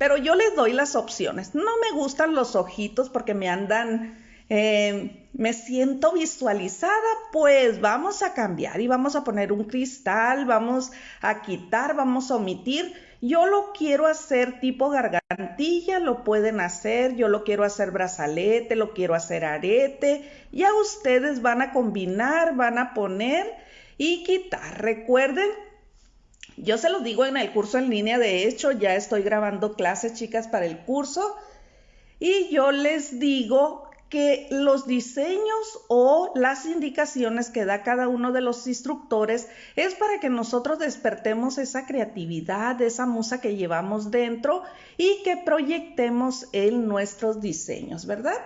pero yo les doy las opciones. No me gustan los ojitos porque me andan, me siento visualizada, pues vamos a cambiar y vamos a poner un cristal, vamos a quitar, vamos a omitir. Yo lo quiero hacer tipo gargantilla, lo pueden hacer, yo lo quiero hacer brazalete, lo quiero hacer arete. Ya ustedes van a combinar, van a poner y quitar. Recuerden, yo se los digo en el curso en línea, de hecho ya estoy grabando clases, chicas, para el curso, y yo les digo que los diseños o las indicaciones que da cada uno de los instructores es para que nosotros despertemos esa creatividad, esa musa que llevamos dentro y que proyectemos en nuestros diseños, ¿verdad?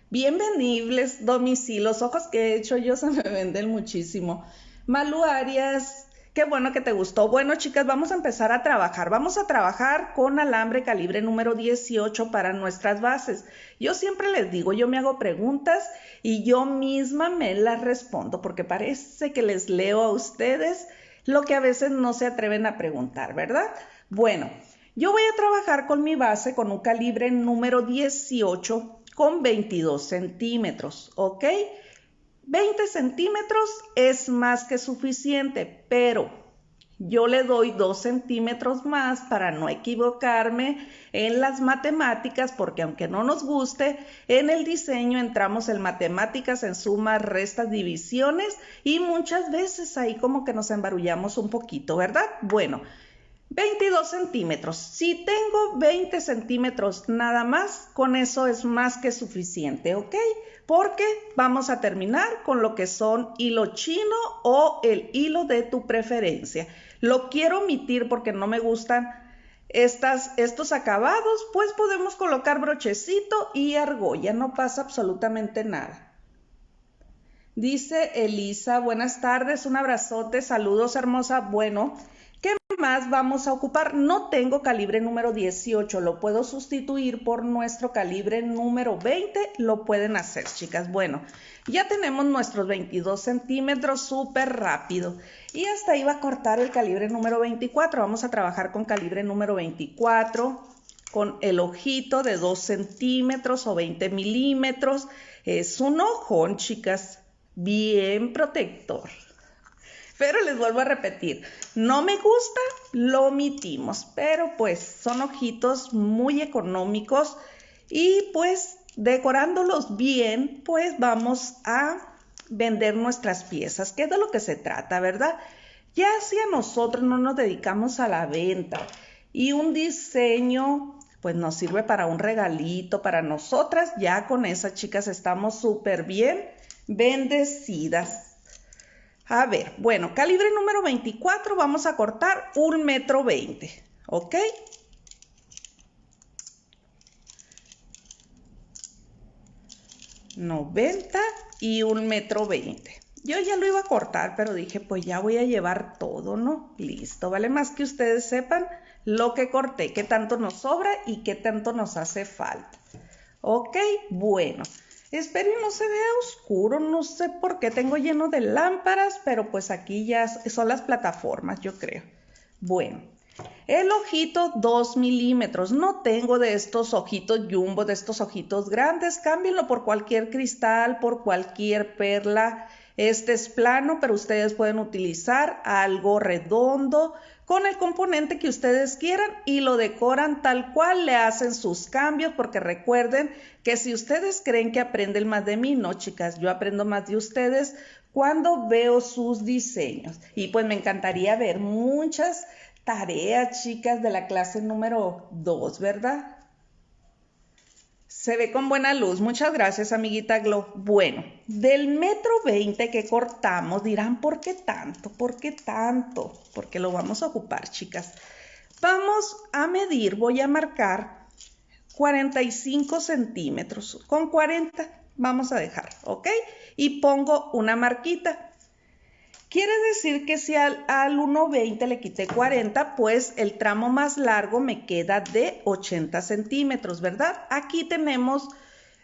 Bienvenibles, Domici, los ojos que he hecho yo se me venden muchísimo. Malu Arias, qué bueno que te gustó. Bueno, chicas, vamos a empezar a trabajar. Vamos a trabajar con alambre calibre número 18 para nuestras bases. Yo siempre les digo, yo me hago preguntas y yo misma me las respondo, porque parece que les leo a ustedes lo que a veces no se atreven a preguntar, ¿verdad? Bueno, yo voy a trabajar con mi base con un calibre número 18 con 22 centímetros, ¿ok? 20 centímetros es más que suficiente, pero yo le doy 2 centímetros más para no equivocarme en las matemáticas, porque aunque no nos guste, en el diseño entramos en matemáticas, en sumas, restas, divisiones, y muchas veces ahí como que nos embarullamos un poquito, ¿verdad? Bueno, 22 centímetros. Si tengo 20 centímetros nada más, con eso es más que suficiente, ¿ok? Porque vamos a terminar con lo que son hilo chino o el hilo de tu preferencia. Lo quiero omitir porque no me gustan estos acabados, pues podemos colocar brochecito y argolla, no pasa absolutamente nada. Dice Elisa, buenas tardes, un abrazote, saludos hermosa. Bueno, ¿qué más vamos a ocupar? No tengo calibre número 18, lo puedo sustituir por nuestro calibre número 20, lo pueden hacer, chicas. Bueno, ya tenemos nuestros 22 centímetros súper rápido. Y hasta ahí va a cortar el calibre número 24. Vamos a trabajar con calibre número 24, con el ojito de 2 centímetros o 20 milímetros. Es un ojón, chicas, bien protector. Pero les vuelvo a repetir, no me gusta, lo omitimos, pero pues son ojitos muy económicos y pues decorándolos bien, pues vamos a vender nuestras piezas, que es de lo que se trata, ¿verdad? Ya si a nosotros no nos dedicamos a la venta y un diseño pues nos sirve para un regalito para nosotras, ya con esas, chicas, estamos súper bien bendecidas. A ver, bueno, calibre número 24, vamos a cortar 1,20 m, ¿ok? $90 y 1,20 m. Yo ya lo iba a cortar, pero dije, pues ya voy a llevar todo, ¿no? Listo, vale más que ustedes sepan lo que corté, qué tanto nos sobra y qué tanto nos hace falta. Ok, bueno. Espero y no se vea oscuro, no sé por qué tengo lleno de lámparas, pero pues aquí ya son las plataformas, yo creo. Bueno, el ojito 2 milímetros, no tengo de estos ojitos jumbo, de estos ojitos grandes, cámbienlo por cualquier cristal, por cualquier perla. Este es plano, pero ustedes pueden utilizar algo redondo con el componente que ustedes quieran y lo decoran tal cual, le hacen sus cambios, porque recuerden que si ustedes creen que aprenden más de mí, no, chicas, yo aprendo más de ustedes cuando veo sus diseños. Y pues me encantaría ver muchas tareas, chicas, de la clase número 2, ¿verdad? Se ve con buena luz. Muchas gracias, amiguita Glo. Bueno, del 1,20 m que cortamos, dirán, ¿por qué tanto? ¿Por qué tanto? Porque lo vamos a ocupar, chicas. Vamos a medir, voy a marcar 45 centímetros. Con 40 vamos a dejar, ¿ok? Y pongo una marquita. Quiere decir que si al 1,20 le quité 40, pues el tramo más largo me queda de 80 centímetros, ¿verdad? Aquí tenemos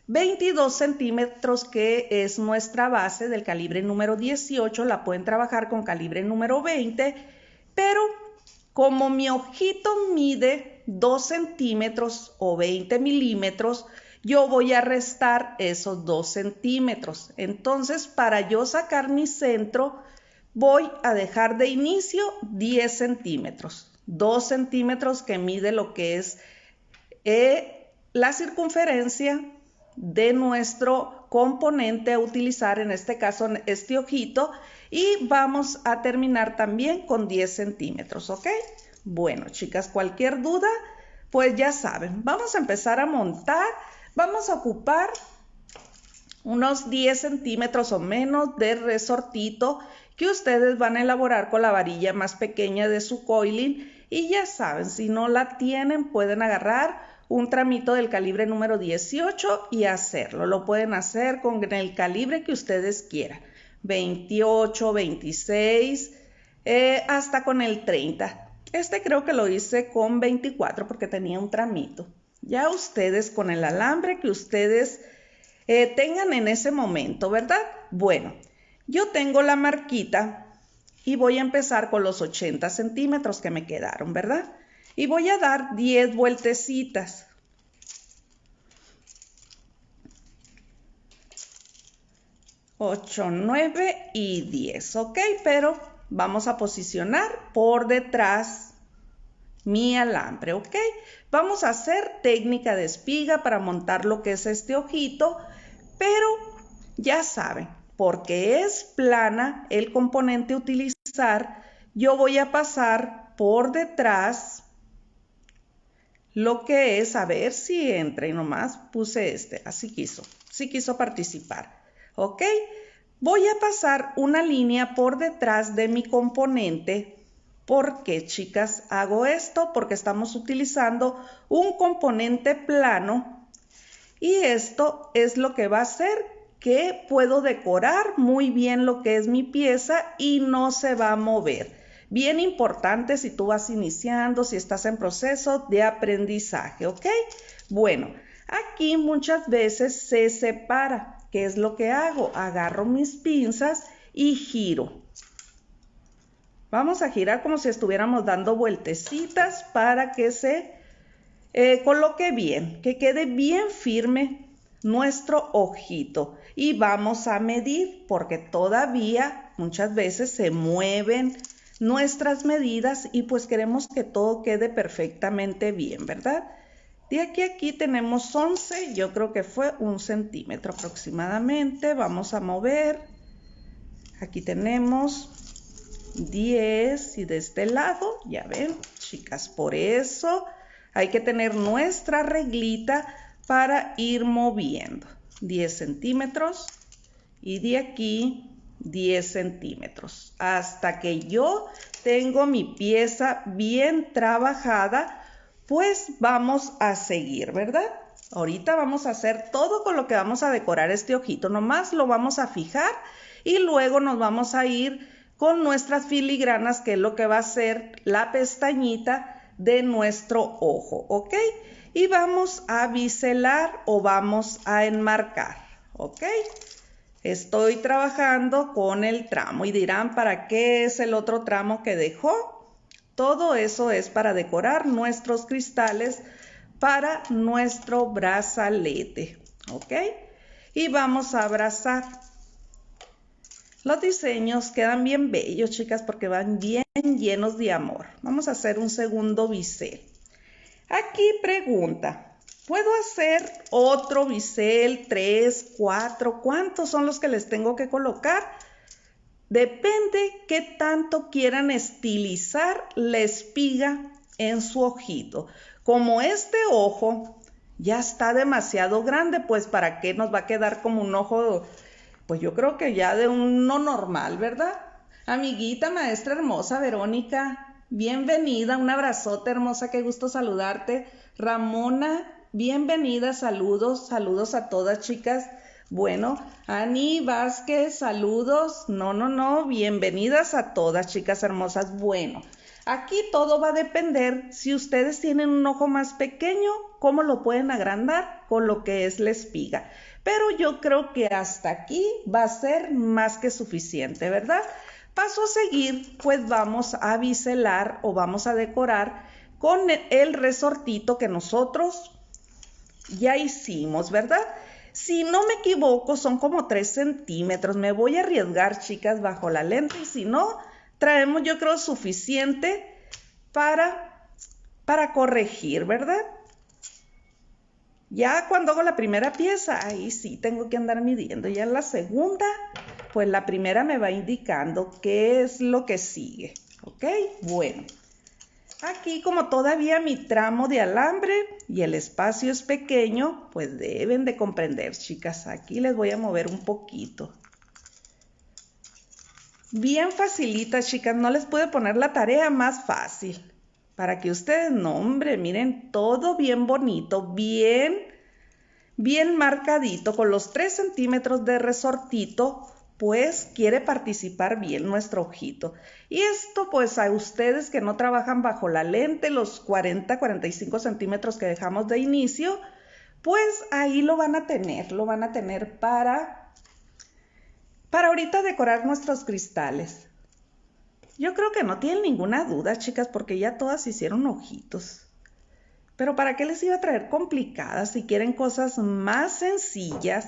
22 centímetros, que es nuestra base del calibre número 18. La pueden trabajar con calibre número 20, pero como mi ojito mide 2 centímetros o 20 milímetros, yo voy a restar esos 2 centímetros. Entonces, para yo sacar mi centro, voy a dejar de inicio 10 centímetros. 2 centímetros que mide lo que es la circunferencia de nuestro componente a utilizar, en este caso este ojito, y vamos a terminar también con 10 centímetros, ¿ok? Bueno, chicas, cualquier duda, pues ya saben, vamos a empezar a montar, vamos a ocupar unos 10 centímetros o menos de resortito que ustedes van a elaborar con la varilla más pequeña de su coiling, y ya saben, si no la tienen, pueden agarrar un tramito del calibre número 18 y hacerlo. Lo pueden hacer con el calibre que ustedes quieran. 28, 26, hasta con el 30. Este creo que lo hice con 24 porque tenía un tramito. Ya ustedes con el alambre que ustedes tengan en ese momento, ¿verdad? Bueno, yo tengo la marquita y voy a empezar con los 80 centímetros que me quedaron, ¿verdad? Y voy a dar 10 vueltecitas. 8, 9 y 10, ¿ok? Pero vamos a posicionar por detrás mi alambre, ¿ok? Vamos a hacer técnica de espiga para montar lo que es este ojito, pero ya saben, porque es plana el componente a utilizar, yo voy a pasar por detrás lo que es, a ver si entra, y nomás puse así quiso participar, ¿ok? Voy a pasar una línea por detrás de mi componente. ¿Por qué, chicas, hago esto? Porque estamos utilizando un componente plano y esto es lo que va a hacer que puedo decorar muy bien lo que es mi pieza y no se va a mover. Bien importante si tú vas iniciando, si estás en proceso de aprendizaje, ¿ok? Bueno, aquí muchas veces se separa. ¿Qué es lo que hago? Agarro mis pinzas y giro. Vamos a girar como si estuviéramos dando vueltecitas para que se coloque bien, que quede bien firme nuestro ojito. Y vamos a medir porque todavía muchas veces se mueven nuestras medidas y pues queremos que todo quede perfectamente bien, ¿verdad? De aquí a aquí tenemos 11, yo creo que fue 1 centímetro aproximadamente. Vamos a mover. Aquí tenemos 10 y de este lado, ya ven, chicas, por eso hay que tener nuestra reglita para ir moviendo. 10 centímetros y de aquí 10 centímetros. Hasta que yo tengo mi pieza bien trabajada, pues vamos a seguir, ¿verdad? Ahorita vamos a hacer todo con lo que vamos a decorar este ojito. Nomás lo vamos a fijar y luego nos vamos a ir con nuestras filigranas, que es lo que va a ser la pestañita de nuestro ojo, ¿ok? Y vamos a biselar o vamos a enmarcar, ¿ok? Estoy trabajando con el tramo y dirán, ¿para qué es el otro tramo que dejó? Todo eso es para decorar nuestros cristales para nuestro brazalete, ¿ok? Y vamos a abrazar. Los diseños quedan bien bellos, chicas, porque van bien llenos de amor. Vamos a hacer un segundo bisel. Aquí pregunta, ¿puedo hacer otro bisel, 3, 4? ¿Cuántos son los que les tengo que colocar? Depende qué tanto quieran estilizar la espiga en su ojito. Como este ojo ya está demasiado grande, pues ¿para qué nos va a quedar como un ojo? Pues yo creo que ya de uno normal, ¿verdad? Amiguita, maestra hermosa, Verónica, bienvenida, un abrazote hermosa, qué gusto saludarte. Ramona, bienvenida, saludos a todas, chicas. Bueno, Ani Vázquez, saludos. No, bienvenidas a todas, chicas hermosas. Bueno, aquí todo va a depender si ustedes tienen un ojo más pequeño, cómo lo pueden agrandar con lo que es la espiga. Pero yo creo que hasta aquí va a ser más que suficiente, ¿verdad? Paso a seguir, pues vamos a biselar o vamos a decorar con el resortito que nosotros ya hicimos, ¿verdad? Si no me equivoco, son como 3 centímetros. Me voy a arriesgar, chicas, bajo la lente, y si no, traemos, yo creo, suficiente para corregir, ¿verdad? Ya cuando hago la primera pieza, ahí sí tengo que andar midiendo. Ya en la segunda, pues la primera me va indicando qué es lo que sigue, ¿ok? Bueno. Aquí, como todavía mi tramo de alambre y el espacio es pequeño, pues deben de comprender, chicas. Aquí les voy a mover un poquito. Bien facilita, chicas. No les pude poner la tarea más fácil. Para que ustedes, no, hombre, miren, todo bien bonito, bien marcadito, con los 3 centímetros de resortito. Pues quiere participar bien nuestro ojito. Y esto pues a ustedes que no trabajan bajo la lente, los 40-45 centímetros que dejamos de inicio, pues ahí lo van a tener para ahorita decorar nuestros cristales. Yo creo que no tienen ninguna duda, chicas, porque ya todas hicieron ojitos. Pero ¿para qué les iba a traer complicadas si quieren cosas más sencillas?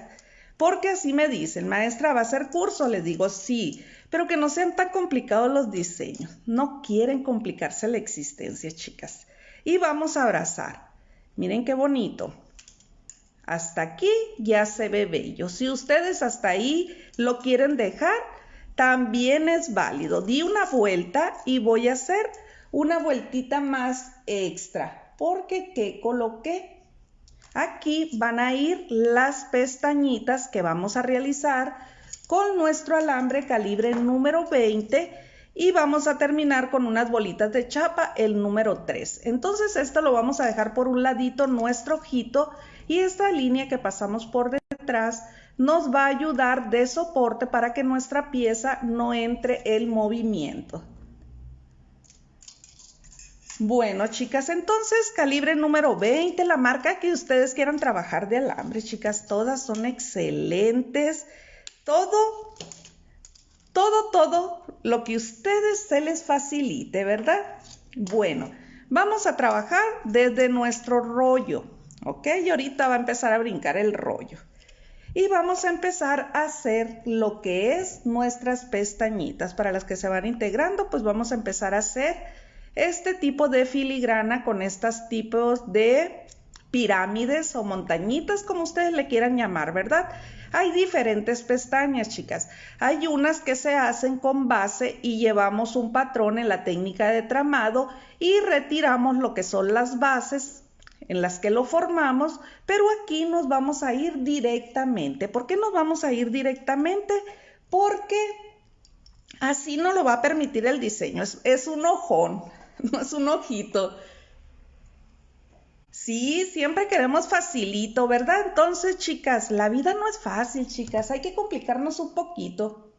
Porque así me dicen, maestra, ¿va a hacer curso? Les digo, sí, pero que no sean tan complicados los diseños. No quieren complicarse la existencia, chicas. Y vamos a abrazar. Miren qué bonito. Hasta aquí ya se ve bello. Si ustedes hasta ahí lo quieren dejar, también es válido. Di una vuelta y voy a hacer una vueltita más extra. Porque ¿qué coloqué? Aquí van a ir las pestañitas que vamos a realizar con nuestro alambre calibre número 20 y vamos a terminar con unas bolitas de chapa, el número 3. Entonces esto lo vamos a dejar por un ladito nuestro ojito y esta línea que pasamos por detrás nos va a ayudar de soporte para que nuestra pieza no entre el movimiento. Bueno, chicas, entonces calibre número 20, la marca que ustedes quieran trabajar de alambre, chicas, todas son excelentes. Todo lo que ustedes se les facilite, ¿verdad? Bueno, vamos a trabajar desde nuestro rollo, ¿ok? Y ahorita va a empezar a brincar el rollo. Y vamos a empezar a hacer lo que es nuestras pestañitas. Para las que se van integrando, pues vamos a empezar a hacer este tipo de filigrana con estos tipos de pirámides o montañitas, como ustedes le quieran llamar, ¿verdad? Hay diferentes pestañas, chicas. Hay unas que se hacen con base y llevamos un patrón en la técnica de tramado y retiramos lo que son las bases en las que lo formamos, pero aquí nos vamos a ir directamente. ¿Por qué nos vamos a ir directamente? Porque así nos lo va a permitir el diseño. Es un ojón, no es un ojito. Sí, siempre queremos facilito, ¿verdad? Entonces, chicas, la vida no es fácil, chicas. Hay que complicarnos un poquito.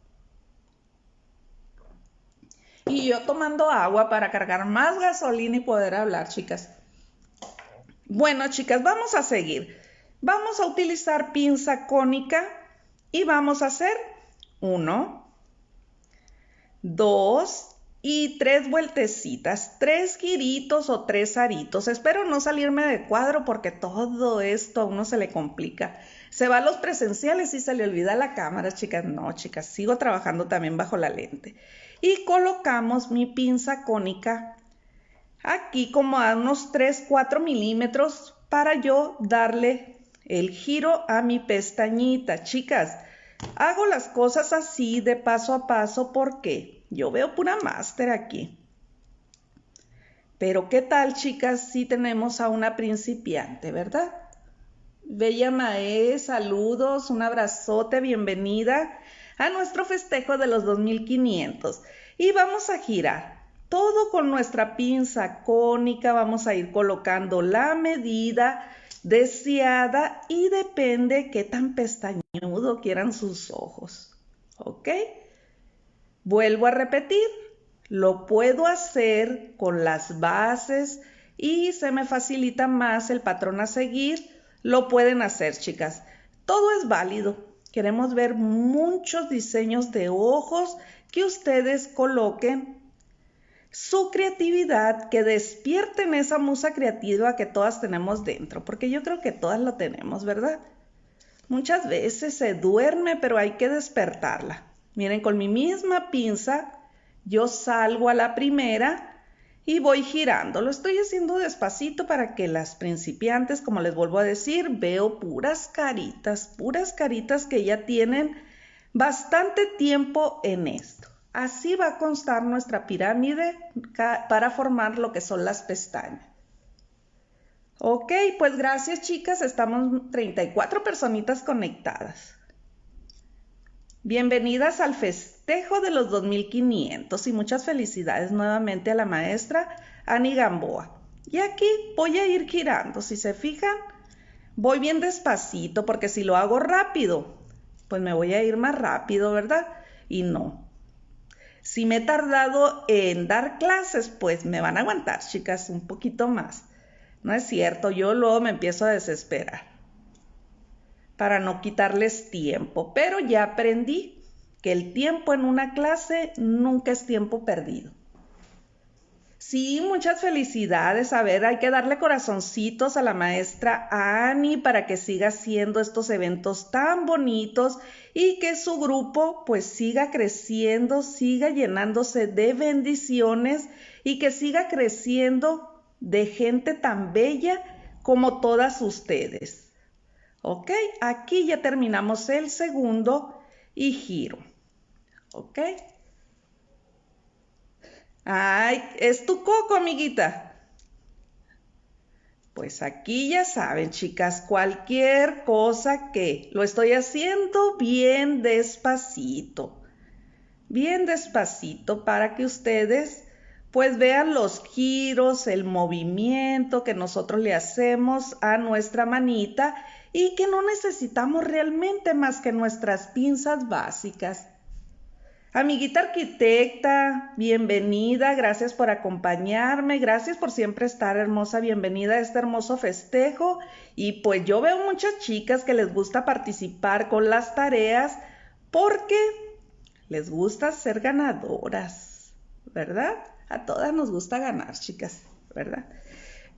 Y yo tomando agua para cargar más gasolina y poder hablar, chicas. Bueno, chicas, vamos a seguir. Vamos a utilizar pinza cónica y vamos a hacer 1, 2 y 3 vueltecitas, 3 giritos o 3 aritos. Espero no salirme de cuadro porque todo esto a uno se le complica. Se va a los presenciales y se le olvida la cámara, chicas. No, chicas, sigo trabajando también bajo la lente. Y colocamos mi pinza cónica aquí como a unos 3-4 milímetros para yo darle el giro a mi pestañita. Chicas, hago las cosas así de paso a paso porque yo veo pura máster aquí. Pero ¿qué tal, chicas, si tenemos a una principiante, verdad? Bella Mae, saludos, un abrazote, bienvenida a nuestro festejo de los 2500. Y vamos a girar. Todo con nuestra pinza cónica, vamos a ir colocando la medida deseada y depende qué tan pestañudo quieran sus ojos, ¿ok? Vuelvo a repetir, lo puedo hacer con las bases y se me facilita más el patrón a seguir, lo pueden hacer, chicas. Todo es válido. Queremos ver muchos diseños de ojos que ustedes coloquen su creatividad, que despierten esa musa creativa que todas tenemos dentro, porque yo creo que todas lo tenemos, ¿verdad? Muchas veces se duerme, pero hay que despertarla. Miren, con mi misma pinza, yo salgo a la primera y voy girando. Lo estoy haciendo despacito para que las principiantes, como les vuelvo a decir, veo puras caritas que ya tienen bastante tiempo en esto. Así va a constar nuestra pirámide para formar lo que son las pestañas. Ok, pues gracias chicas, estamos 34 personitas conectadas. Bienvenidas al festejo de los 2500 y muchas felicidades nuevamente a la maestra Ani Gamboa. Y aquí voy a ir girando, si se fijan, voy bien despacito porque si lo hago rápido, pues me voy a ir más rápido, ¿verdad? Y no. Si me he tardado en dar clases, pues me van a aguantar, chicas, un poquito más. No es cierto, yo luego me empiezo a desesperar para no quitarles tiempo, pero ya aprendí que el tiempo en una clase nunca es tiempo perdido. Sí, muchas felicidades. A ver, hay que darle corazoncitos a la maestra Ani para que siga haciendo estos eventos tan bonitos y que su grupo pues siga creciendo, siga llenándose de bendiciones y que siga creciendo de gente tan bella como todas ustedes. Ok, aquí ya terminamos el segundo y giro. Ok. Ay, es tu coco, amiguita. Pues aquí ya saben, chicas, cualquier cosa que lo estoy haciendo bien despacito para que ustedes pues vean los giros, el movimiento que nosotros le hacemos a nuestra manita y que no necesitamos realmente más que nuestras pinzas básicas. Amiguita arquitecta, bienvenida, gracias por acompañarme, gracias por siempre estar hermosa, bienvenida a este hermoso festejo. Y pues yo veo muchas chicas que les gusta participar con las tareas porque les gusta ser ganadoras, ¿verdad? A todas nos gusta ganar, chicas, ¿verdad?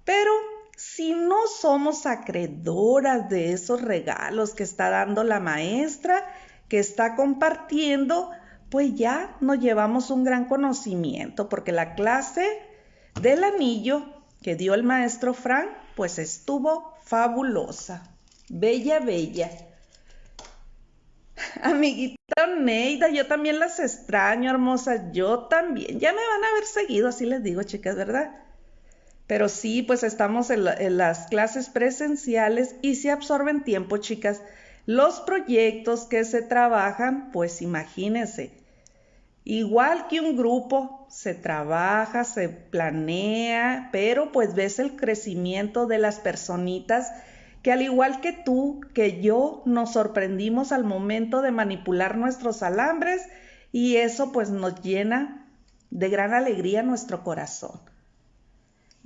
Pero si no somos acreedoras de esos regalos que está dando la maestra, que está compartiendo, pues ya nos llevamos un gran conocimiento, porque la clase del anillo que dio el maestro Frank, pues estuvo fabulosa, bella. Amiguita Neida, yo también las extraño, hermosas, yo también. Ya me van a ver seguido, así les digo, chicas, ¿verdad? Pero sí, pues estamos en las clases presenciales y se absorben tiempo, chicas. Los proyectos que se trabajan, pues imagínense, igual que un grupo, se trabaja, se planea, pero pues ves el crecimiento de las personitas que al igual que tú, que yo, nos sorprendimos al momento de manipular nuestros alambres y eso pues nos llena de gran alegría nuestro corazón.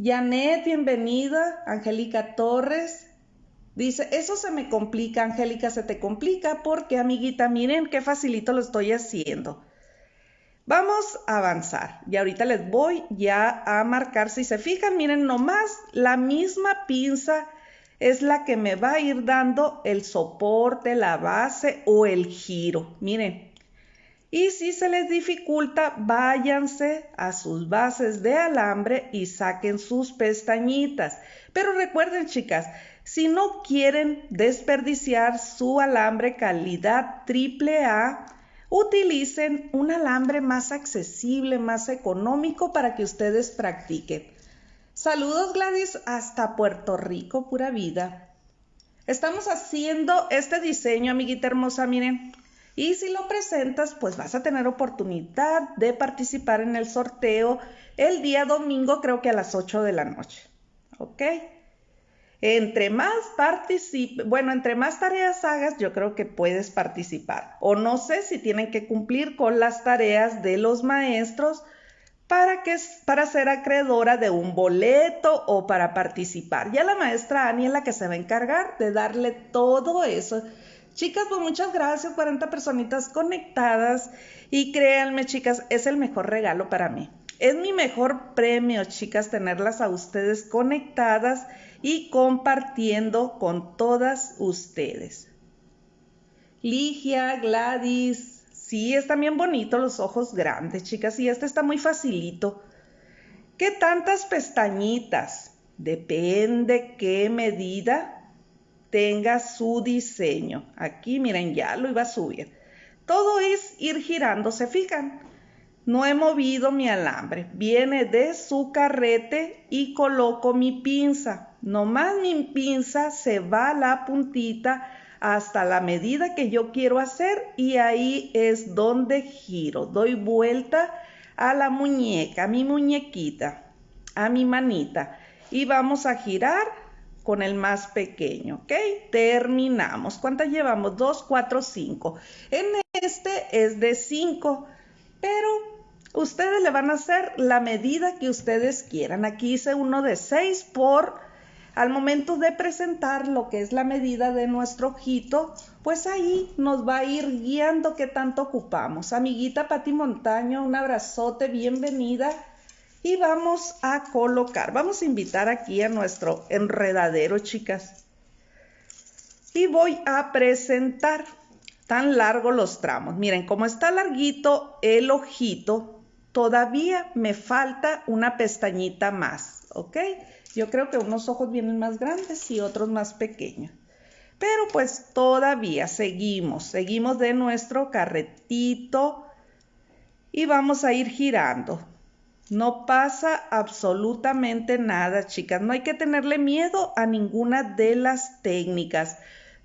Janet, bienvenida. Angélica Torres dice, eso se me complica, Angélica, se te complica porque, amiguita, miren qué facilito lo estoy haciendo. Vamos a avanzar y ahorita les voy ya a marcar. Si se fijan, miren nomás, la misma pinza es la que me va a ir dando el soporte, la base o el giro. Miren. Y si se les dificulta, váyanse a sus bases de alambre y saquen sus pestañitas. Pero recuerden, chicas, si no quieren desperdiciar su alambre calidad AAA, utilicen un alambre más accesible, más económico para que ustedes practiquen. Saludos, Gladys, hasta Puerto Rico, pura vida. Estamos haciendo este diseño, amiguita hermosa, miren. Y si lo presentas, pues vas a tener oportunidad de participar en el sorteo el día domingo, creo que a las 8 de la noche. ¿Ok? Entre más entre más tareas hagas, yo creo que puedes participar. O no sé si tienen que cumplir con las tareas de los maestros para ser acreedora de un boleto o para participar. Ya la maestra Ani es la que se va a encargar de darle todo eso. Chicas, pues muchas gracias, 40 personitas conectadas y créanme, chicas, es el mejor regalo para mí. Es mi mejor premio, chicas, tenerlas a ustedes conectadas y compartiendo con todas ustedes. Ligia, Gladys, sí, están bien bonitos los ojos grandes, chicas, y este está muy facilito. ¿Qué tantas pestañitas? Depende qué medida tenga su diseño. Aquí, miren, ya lo iba a subir. Todo es ir girando, ¿se fijan? No he movido mi alambre, viene de su carrete y coloco mi pinza. Nomás mi pinza se va a la puntita hasta la medida que yo quiero hacer y ahí es donde giro. Doy vuelta a la muñeca, a mi muñequita, a mi manita y vamos a girar con el más pequeño, ¿ok? Terminamos. ¿Cuántas llevamos? 2, 4, 5. En este es de 5, pero ustedes le van a hacer la medida que ustedes quieran. Aquí hice uno de 6 al momento de presentar lo que es la medida de nuestro ojito, pues ahí nos va a ir guiando qué tanto ocupamos. Amiguita Pati Montaño, un abrazote, bienvenida. Y vamos a colocar, vamos a invitar aquí a nuestro enredadero, chicas. Y voy a presentar tan largos los tramos. Miren, como está larguito el ojito, todavía me falta una pestañita más, ¿ok? Yo creo que unos ojos vienen más grandes y otros más pequeños. Pero pues todavía seguimos de nuestro carretito y vamos a ir girando. No pasa absolutamente nada, chicas. No hay que tenerle miedo a ninguna de las técnicas.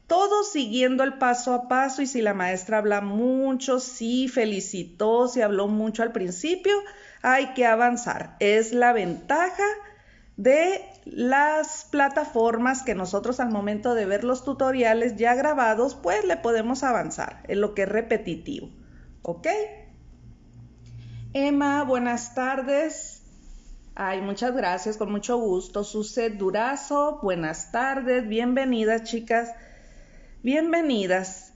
Todo siguiendo el paso a paso y si la maestra habla mucho, sí felicitó, si habló mucho al principio, hay que avanzar. Es la ventaja de las plataformas que nosotros al momento de ver los tutoriales ya grabados, pues le podemos avanzar en lo que es repetitivo. ¿Ok? Emma, buenas tardes. Ay, muchas gracias, con mucho gusto. Suset Durazo, buenas tardes, bienvenidas, chicas, bienvenidas.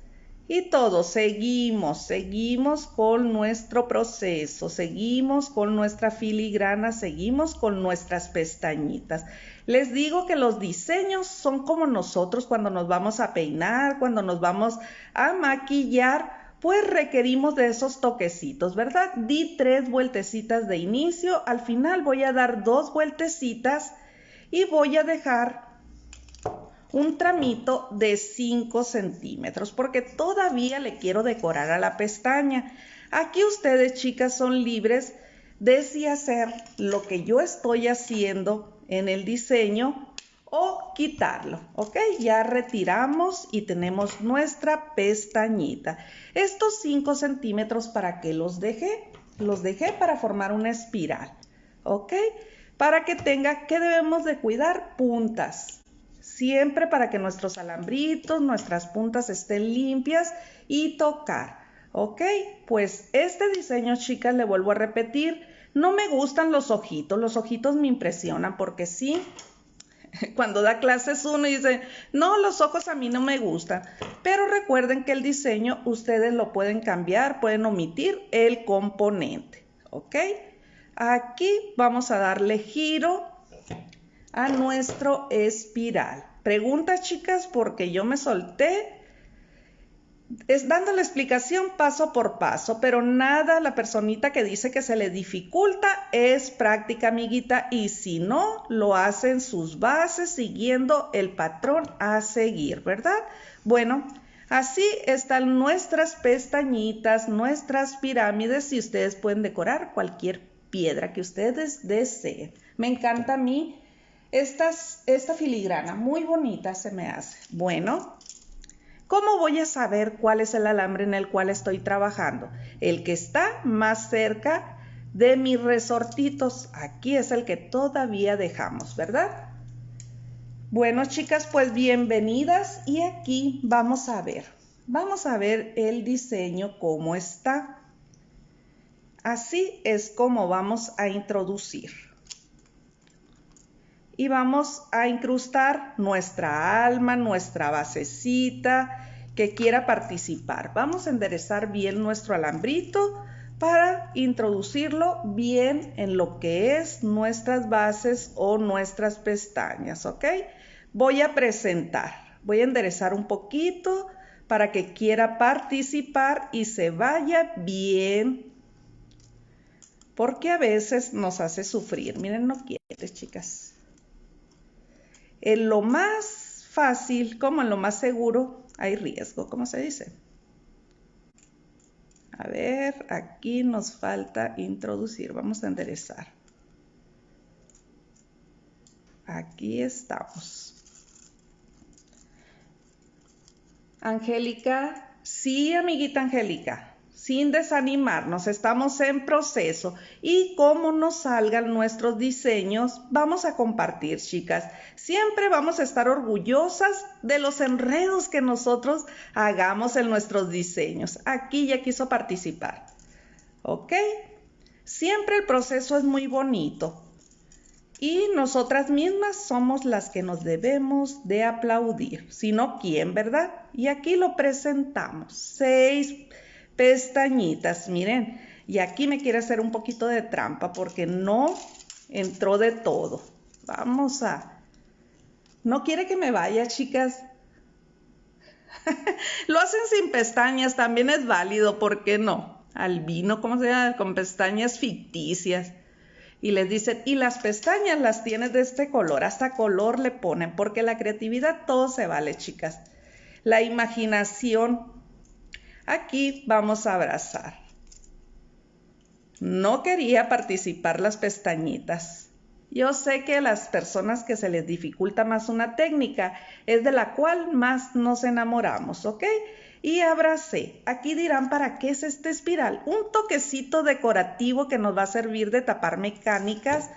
Y todos seguimos con nuestro proceso, seguimos con nuestra filigrana, seguimos con nuestras pestañitas. Les digo que los diseños son como nosotros cuando nos vamos a peinar, cuando nos vamos a maquillar, pues requerimos de esos toquecitos, ¿verdad? Di 3 vueltecitas de inicio, al final voy a dar 2 vueltecitas y voy a dejar un tramito de 5 centímetros porque todavía le quiero decorar a la pestaña. Aquí ustedes, chicas, son libres de si hacer lo que yo estoy haciendo en el diseño o quitarlo, ¿ok? Ya retiramos y tenemos nuestra pestañita. Estos 5 centímetros, ¿para qué los dejé? Los dejé para formar una espiral, ¿ok? Para que tenga, ¿qué debemos de cuidar? Puntas. Siempre para que nuestros alambritos, nuestras puntas estén limpias y tocar, ¿ok? Pues este diseño, chicas, le vuelvo a repetir, no me gustan los ojitos me impresionan porque sí, cuando da clases uno dice, no, los ojos a mí no me gustan, pero recuerden que el diseño ustedes lo pueden cambiar, pueden omitir el componente, ¿ok? Aquí vamos a darle giro a nuestro espiral. Preguntas, chicas, porque yo me solté dando la explicación paso por paso, pero nada, la personita que dice que se le dificulta es práctica, amiguita, y si no, lo hacen sus bases siguiendo el patrón a seguir, ¿verdad? Bueno, así están nuestras pestañitas, nuestras pirámides, y ustedes pueden decorar cualquier piedra que ustedes deseen. Me encanta a mí esta filigrana, muy bonita se me hace. Bueno, ¿cómo voy a saber cuál es el alambre en el cual estoy trabajando? El que está más cerca de mis resortitos. Aquí es el que todavía dejamos, ¿verdad? Bueno, chicas, pues bienvenidas y aquí vamos a ver el diseño cómo está. Así es como vamos a introducir. Y vamos a incrustar nuestra alma, nuestra basecita que quiera participar. Vamos a enderezar bien nuestro alambrito para introducirlo bien en lo que es nuestras bases o nuestras pestañas, ¿ok? Voy a presentar, voy a enderezar un poquito para que quiera participar y se vaya bien, porque a veces nos hace sufrir. Miren, no quiere, chicas. En lo más fácil, como en lo más seguro, hay riesgo, ¿cómo se dice? A ver, aquí nos falta introducir. Vamos a enderezar. Aquí estamos. Angélica, sí, amiguita Angélica, sin desanimarnos, estamos en proceso y como nos salgan nuestros diseños, vamos a compartir, chicas. Siempre vamos a estar orgullosas de los enredos que nosotros hagamos en nuestros diseños. Aquí ya quiso participar, ¿ok? Siempre el proceso es muy bonito. Y nosotras mismas somos las que nos debemos de aplaudir, si no, ¿quién, verdad? Y aquí lo presentamos, 6 pestañitas, miren. Y aquí me quiere hacer un poquito de trampa porque no entró de todo. Vamos a... No quiere que me vaya, chicas. Lo hacen sin pestañas, también es válido, ¿por qué no? Albino, ¿cómo se llama? Con pestañas ficticias. Y les dicen, y las pestañas las tienes de este color, hasta color le ponen, porque la creatividad todo se vale, chicas. La imaginación, aquí vamos a abrazar. No quería participar las pestañitas. Yo sé que a las personas que se les dificulta más una técnica es de la cual más nos enamoramos, ¿ok? Y abracé. Aquí dirán para qué es este espiral. Un toquecito decorativo que nos va a servir de tapar mecánicas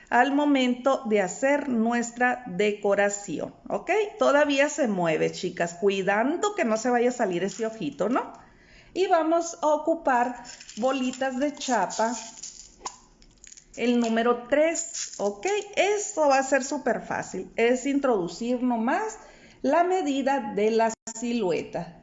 al momento de hacer nuestra decoración, ¿ok? Todavía se mueve, chicas, cuidando que no se vaya a salir ese ojito, ¿no? Y vamos a ocupar bolitas de chapa, el número 3, ¿ok? Esto va a ser súper fácil. Es introducir nomás la medida de la silueta.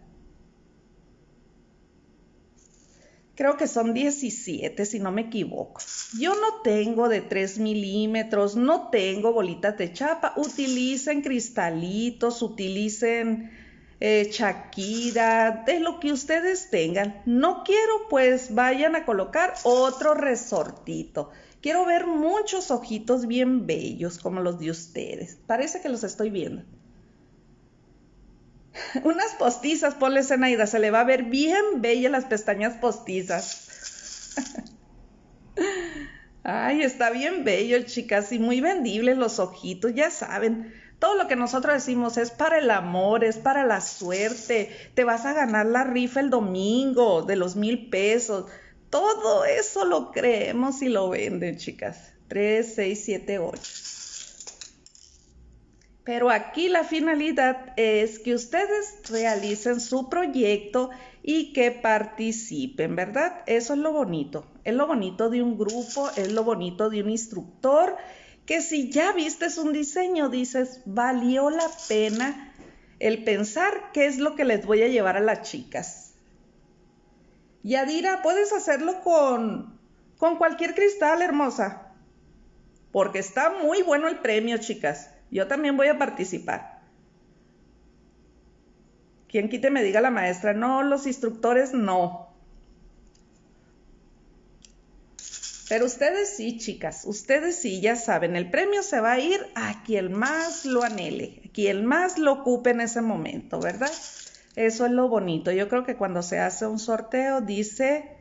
Creo que son 17, si no me equivoco. Yo no tengo de 3 milímetros, no tengo bolitas de chapa. Utilicen cristalitos, utilicen Shakira, de lo que ustedes tengan. No quiero, pues vayan a colocar otro resortito. Quiero ver muchos ojitos bien bellos como los de ustedes. Parece que los estoy viendo. Unas postizas, ponle Zenaida, se le va a ver bien bellas las pestañas postizas. Ay, está bien bello, chicas, y muy vendibles los ojitos, ya saben. Todo lo que nosotros decimos es para el amor, es para la suerte. Te vas a ganar la rifa el domingo de los 1,000 pesos. Todo eso lo creemos y lo venden, chicas. 3, 6, 7, 8. Pero aquí la finalidad es que ustedes realicen su proyecto y que participen, ¿verdad? Eso es lo bonito de un grupo, es lo bonito de un instructor, que si ya vistes un diseño, dices, valió la pena el pensar qué es lo que les voy a llevar a las chicas. Yadira, puedes hacerlo con cualquier cristal, hermosa, porque está muy bueno el premio, chicas. Yo también voy a participar. Quien quite me diga la maestra, no, los instructores no. Pero ustedes sí, chicas, ustedes sí, ya saben, el premio se va a ir a quien más lo anhele, a quien más lo ocupe en ese momento, ¿verdad? Eso es lo bonito. Yo creo que cuando se hace un sorteo dice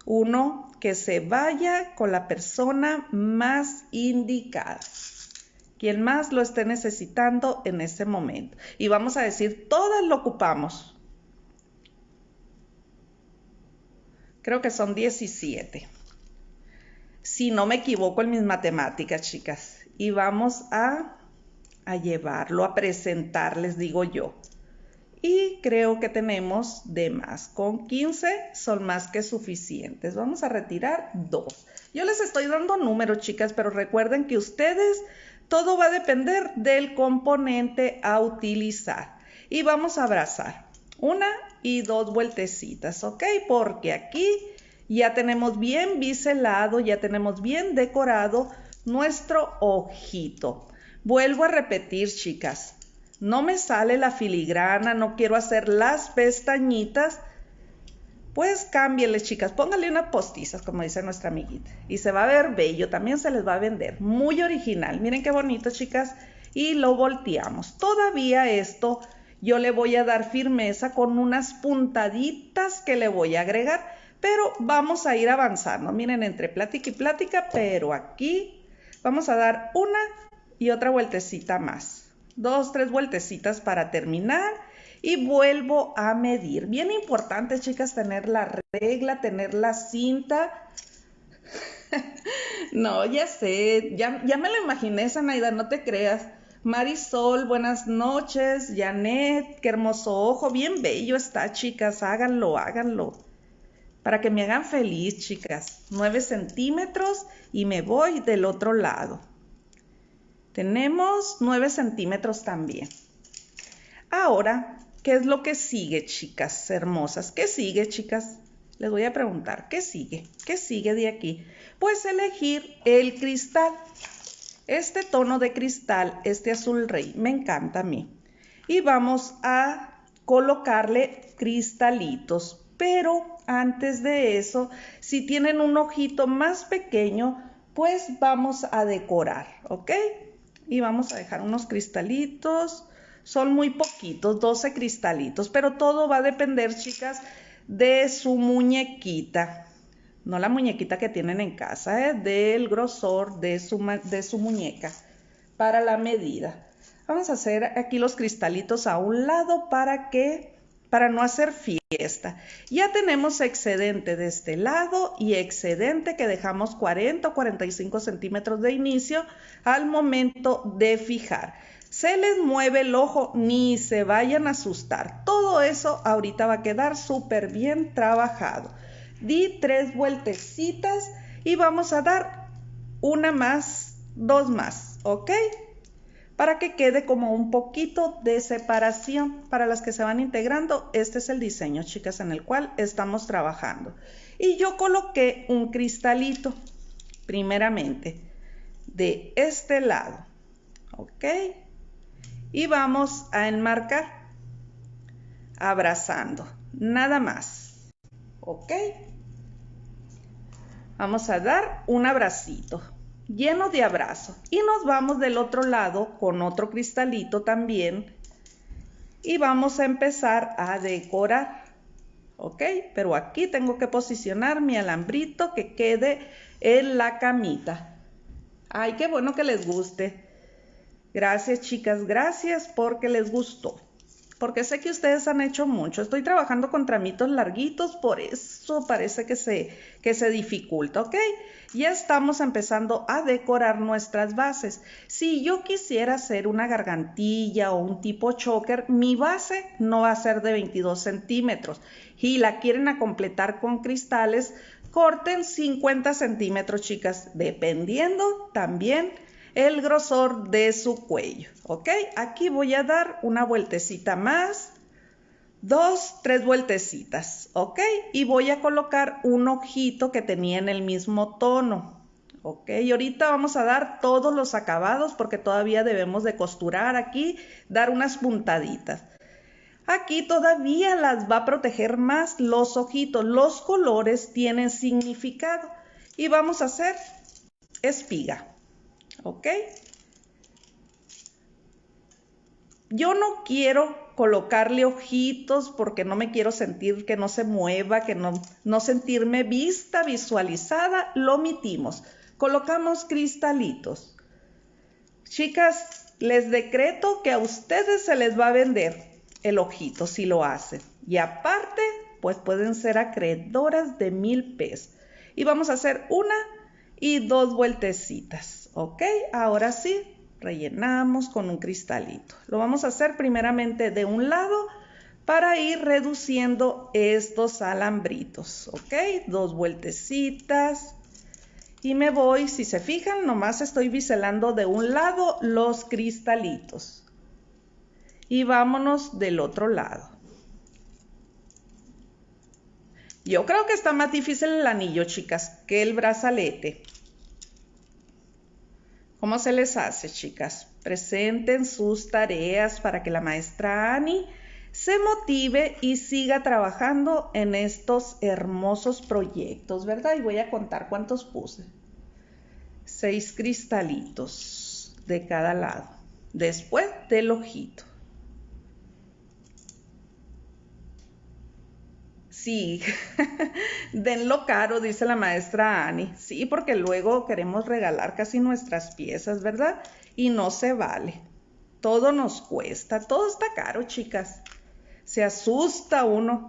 uno que se vaya con la persona más indicada, quien más lo esté necesitando en ese momento. Y vamos a decir, todas lo ocupamos. Creo que son 17. Si no me equivoco en mis matemáticas, chicas. Y vamos a llevarlo, a presentar, les digo yo. Y creo que tenemos de más. Con 15 son más que suficientes. Vamos a retirar 2. Yo les estoy dando números, chicas, pero recuerden que ustedes... Todo va a depender del componente a utilizar. Y vamos a abrazar 1 y 2 vueltecitas, ¿ok? Porque aquí Ya tenemos bien biselado, ya tenemos bien decorado nuestro ojito. Vuelvo a repetir, chicas, no me sale la filigrana, no quiero hacer las pestañitas, pues cámbienle, chicas, póngale unas postizas, como dice nuestra amiguita, y se va a ver bello, también se les va a vender, muy original. Miren qué bonito, chicas, y lo volteamos. Todavía esto yo le voy a dar firmeza con unas puntaditas que le voy a agregar, pero vamos a ir avanzando. Miren, entre plática y plática, pero aquí vamos a dar una y otra vueltecita más. 2, 3 vueltecitas para terminar y vuelvo a medir. Bien importante, chicas, tener la regla, tener la cinta. No, ya sé, ya me lo imaginé, Zanaida, no te creas. Marisol, buenas noches. Janet, qué hermoso ojo, bien bello está, chicas, háganlo, háganlo. Para que me hagan feliz, chicas. 9 centímetros y me voy del otro lado. Tenemos 9 centímetros también. Ahora, ¿qué es lo que sigue, chicas hermosas? ¿Qué sigue, chicas? Les voy a preguntar, ¿qué sigue? ¿Qué sigue de aquí? Pues elegir el cristal. Este tono de cristal, este azul rey, me encanta a mí. Y vamos a colocarle cristalitos. Pero antes de eso, si tienen un ojito más pequeño, pues vamos a decorar, ¿ok? Y vamos a dejar unos cristalitos. Son muy poquitos, 12 cristalitos, pero todo va a depender, chicas, de su muñequita. No la muñequita que tienen en casa, del grosor de su muñeca para la medida. Vamos a hacer aquí los cristalitos a un lado para no hacer fiesta. Ya tenemos excedente de este lado y excedente que dejamos 40 o 45 centímetros de inicio al momento de fijar. Se les mueve el ojo, ni se vayan a asustar. Todo eso ahorita va a quedar súper bien trabajado. Di 3 vueltecitas y vamos a dar una más, 2 más, ¿ok? Para que quede como un poquito de separación. Para las que se van integrando, este es el diseño, chicas, en el cual estamos trabajando. Y yo coloqué un cristalito, primeramente, de este lado, ¿ok? Y vamos a enmarcar, abrazando, nada más, ¿ok? Vamos a dar un abracito lleno de abrazo y nos vamos del otro lado con otro cristalito también y vamos a empezar a decorar, ¿ok? Pero aquí tengo que posicionar mi alambrito que quede en la camita. Ay, qué bueno que les guste. Gracias, chicas, gracias porque les gustó. Porque sé que ustedes han hecho mucho. Estoy trabajando con tramitos larguitos, por eso parece que se dificulta, ¿ok? Ya estamos empezando a decorar nuestras bases. Si yo quisiera hacer una gargantilla o un tipo choker, mi base no va a ser de 22 centímetros. Y la quieren a completar con cristales, corten 50 centímetros, chicas, dependiendo también el grosor de su cuello, ¿ok? Aquí voy a dar una vueltecita más, 2, 3 vueltecitas, ¿ok? Y voy a colocar un ojito que tenía en el mismo tono, ¿ok? Y ahorita vamos a dar todos los acabados porque todavía debemos de costurar aquí, dar unas puntaditas. Aquí todavía las va a proteger más los ojitos, los colores tienen significado. Y vamos a hacer espiga. ¿Ok? Yo no quiero colocarle ojitos porque no me quiero sentir que no se mueva, que no sentirme vista, visualizada, lo omitimos. Colocamos cristalitos. Chicas, les decreto que a ustedes se les va a vender el ojito si lo hacen. Y aparte, pues pueden ser acreedoras de 1000 pesos. Y vamos a hacer una y 2 vueltecitas, ¿ok? Ahora sí, rellenamos con un cristalito. Lo vamos a hacer primeramente de un lado para ir reduciendo estos alambritos, ¿ok? 2 vueltecitas y me voy, si se fijan, nomás estoy biselando de un lado los cristalitos. Y vámonos del otro lado. Yo creo que está más difícil el anillo, chicas, que el brazalete. ¿Cómo se les hace, chicas? Presenten sus tareas para que la maestra Ani se motive y siga trabajando en estos hermosos proyectos, ¿verdad? Y voy a contar cuántos puse. 6 cristalitos de cada lado, después del ojito. Sí, denlo caro, dice la maestra Ani. Sí, porque luego queremos regalar casi nuestras piezas, ¿verdad? Y no se vale. Todo nos cuesta, todo está caro, chicas. Se asusta uno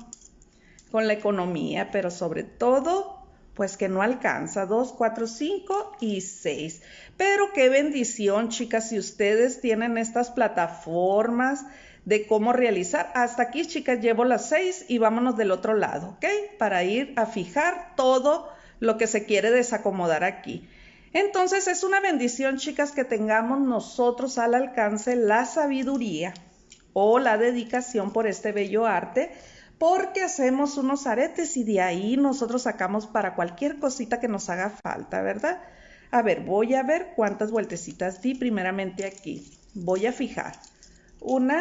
con la economía, pero sobre todo, pues que no alcanza. 2, 4, 5 y 6. Pero qué bendición, chicas, si ustedes tienen estas plataformas de cómo realizar. Hasta aquí, chicas, llevo las 6 y vámonos del otro lado, ¿ok? Para ir a fijar todo lo que se quiere desacomodar aquí. Entonces es una bendición, chicas, que tengamos nosotros al alcance la sabiduría o la dedicación por este bello arte, porque hacemos unos aretes y de ahí nosotros sacamos para cualquier cosita que nos haga falta, ¿verdad? A ver, voy a ver cuántas vueltecitas di primeramente aquí. Voy a fijar. 1,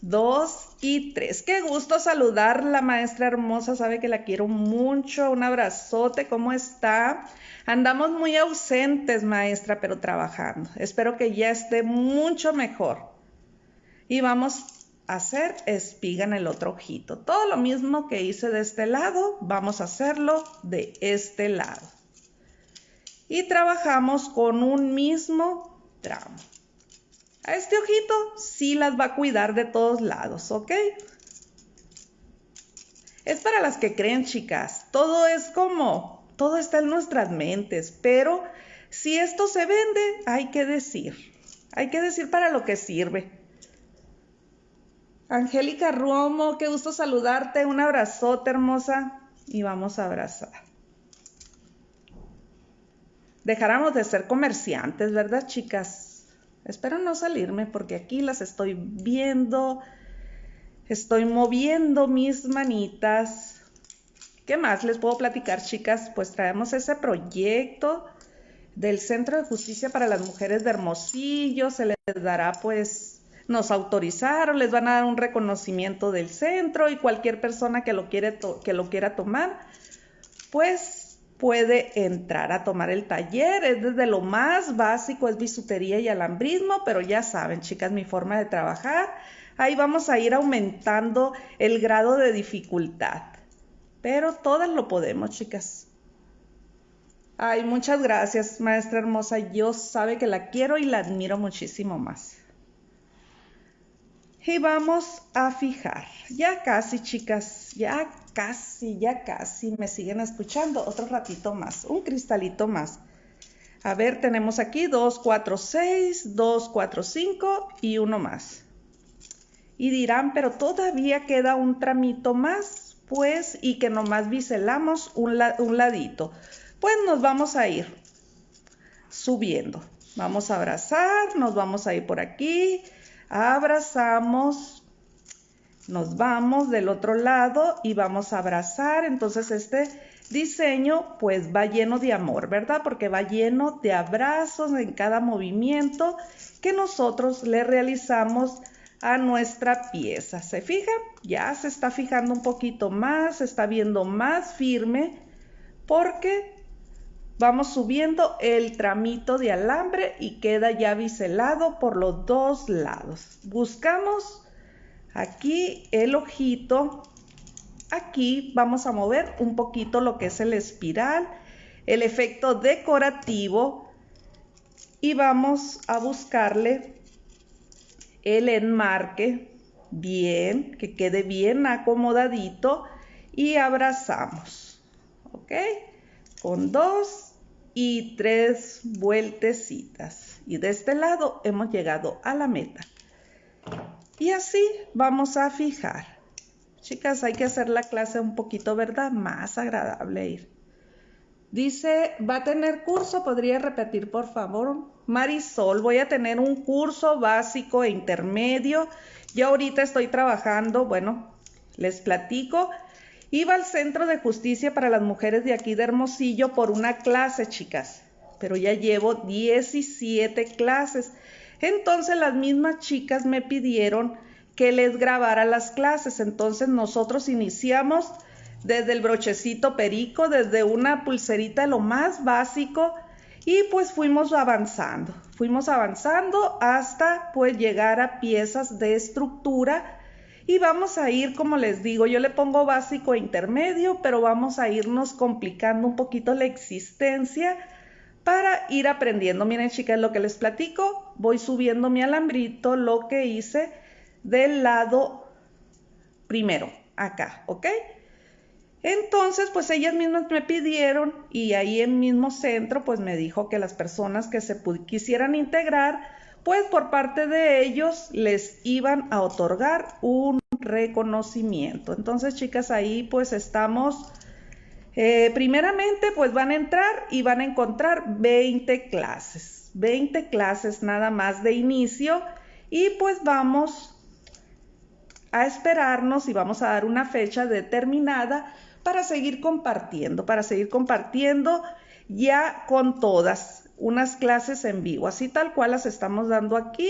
2 y 3. Qué gusto saludarla, maestra hermosa. Sabe que la quiero mucho. Un abrazote. ¿Cómo está? Andamos muy ausentes, maestra, pero trabajando. Espero que ya esté mucho mejor. Y vamos a hacer espiga en el otro ojito. Todo lo mismo que hice de este lado, vamos a hacerlo de este lado. Y trabajamos con un mismo tramo. A este ojito sí las va a cuidar de todos lados, ¿ok? Es para las que creen, chicas. Todo está en nuestras mentes, pero si esto se vende, hay que decir para lo que sirve. Angélica Romo, qué gusto saludarte, un abrazote, hermosa, y vamos a abrazar. Dejáramos de ser comerciantes, ¿verdad, chicas? Espero no salirme porque aquí las estoy viendo, estoy moviendo mis manitas. ¿Qué más les puedo platicar, chicas? Pues traemos ese proyecto del Centro de Justicia para las Mujeres de Hermosillo. Se les dará, pues, nos autorizaron, les van a dar un reconocimiento del centro y cualquier persona que lo quiera tomar, pues puede entrar a tomar el taller. Es desde lo más básico, es bisutería y alambrismo, pero ya saben, chicas, mi forma de trabajar. Ahí vamos a ir aumentando el grado de dificultad, pero todas lo podemos, chicas. Ay, muchas gracias, maestra hermosa. Yo sabe que la quiero y la admiro muchísimo más. Y vamos a fijar. Ya casi, chicas, ya casi. ¿Me siguen escuchando? Otro ratito más, un cristalito más. A ver, tenemos aquí 2, 4, 6, 2, 4, 5 y uno más. Y dirán, pero todavía queda un tramito más, pues, y que nomás biselamos un ladito. Pues nos vamos a ir subiendo. Vamos a abrazar, nos vamos a ir por aquí. Abrazamos, nos vamos del otro lado y vamos a abrazar. Entonces este diseño pues va lleno de amor, ¿verdad? Porque va lleno de abrazos en cada movimiento que nosotros le realizamos a nuestra pieza. ¿Se fijan? Ya se está fijando un poquito más, se está viendo más firme porque vamos subiendo el tramito de alambre y queda ya biselado por los dos lados. Buscamos aquí el ojito. Aquí vamos a mover un poquito lo que es el espiral, el efecto decorativo, y vamos a buscarle el enmarque bien, que quede bien acomodadito, y abrazamos, ¿ok? Con 2 y 3 vueltecitas. Y de este lado hemos llegado a la meta. Y así vamos a fijar. Chicas, hay que hacer la clase un poquito, ¿verdad? Más agradable ir. Dice, ¿va a tener curso? ¿Podría repetir, por favor? Marisol, voy a tener un curso básico e intermedio. Yo ahorita estoy trabajando, bueno, les platico. Iba al Centro de Justicia para las Mujeres de aquí de Hermosillo por una clase, chicas, pero ya llevo 17 clases. Entonces las mismas chicas me pidieron que les grabara las clases. Entonces nosotros iniciamos desde el brochecito perico, desde una pulserita de lo más básico, y pues fuimos avanzando hasta pues llegar a piezas de estructura. Y vamos a ir, como les digo, yo le pongo básico e intermedio, pero vamos a irnos complicando un poquito la existencia para ir aprendiendo. Miren, chicas, lo que les platico, voy subiendo mi alambrito, lo que hice del lado primero, acá, ¿ok? Entonces, pues ellas mismas me pidieron, y ahí en mismo centro, pues me dijo que las personas que se quisieran integrar, pues por parte de ellos les iban a otorgar un reconocimiento. Entonces, chicas, ahí pues estamos, primeramente pues van a entrar y van a encontrar 20 clases nada más de inicio, y pues vamos a esperarnos y vamos a dar una fecha determinada para seguir compartiendo ya con todas unas clases en vivo, así tal cual las estamos dando aquí,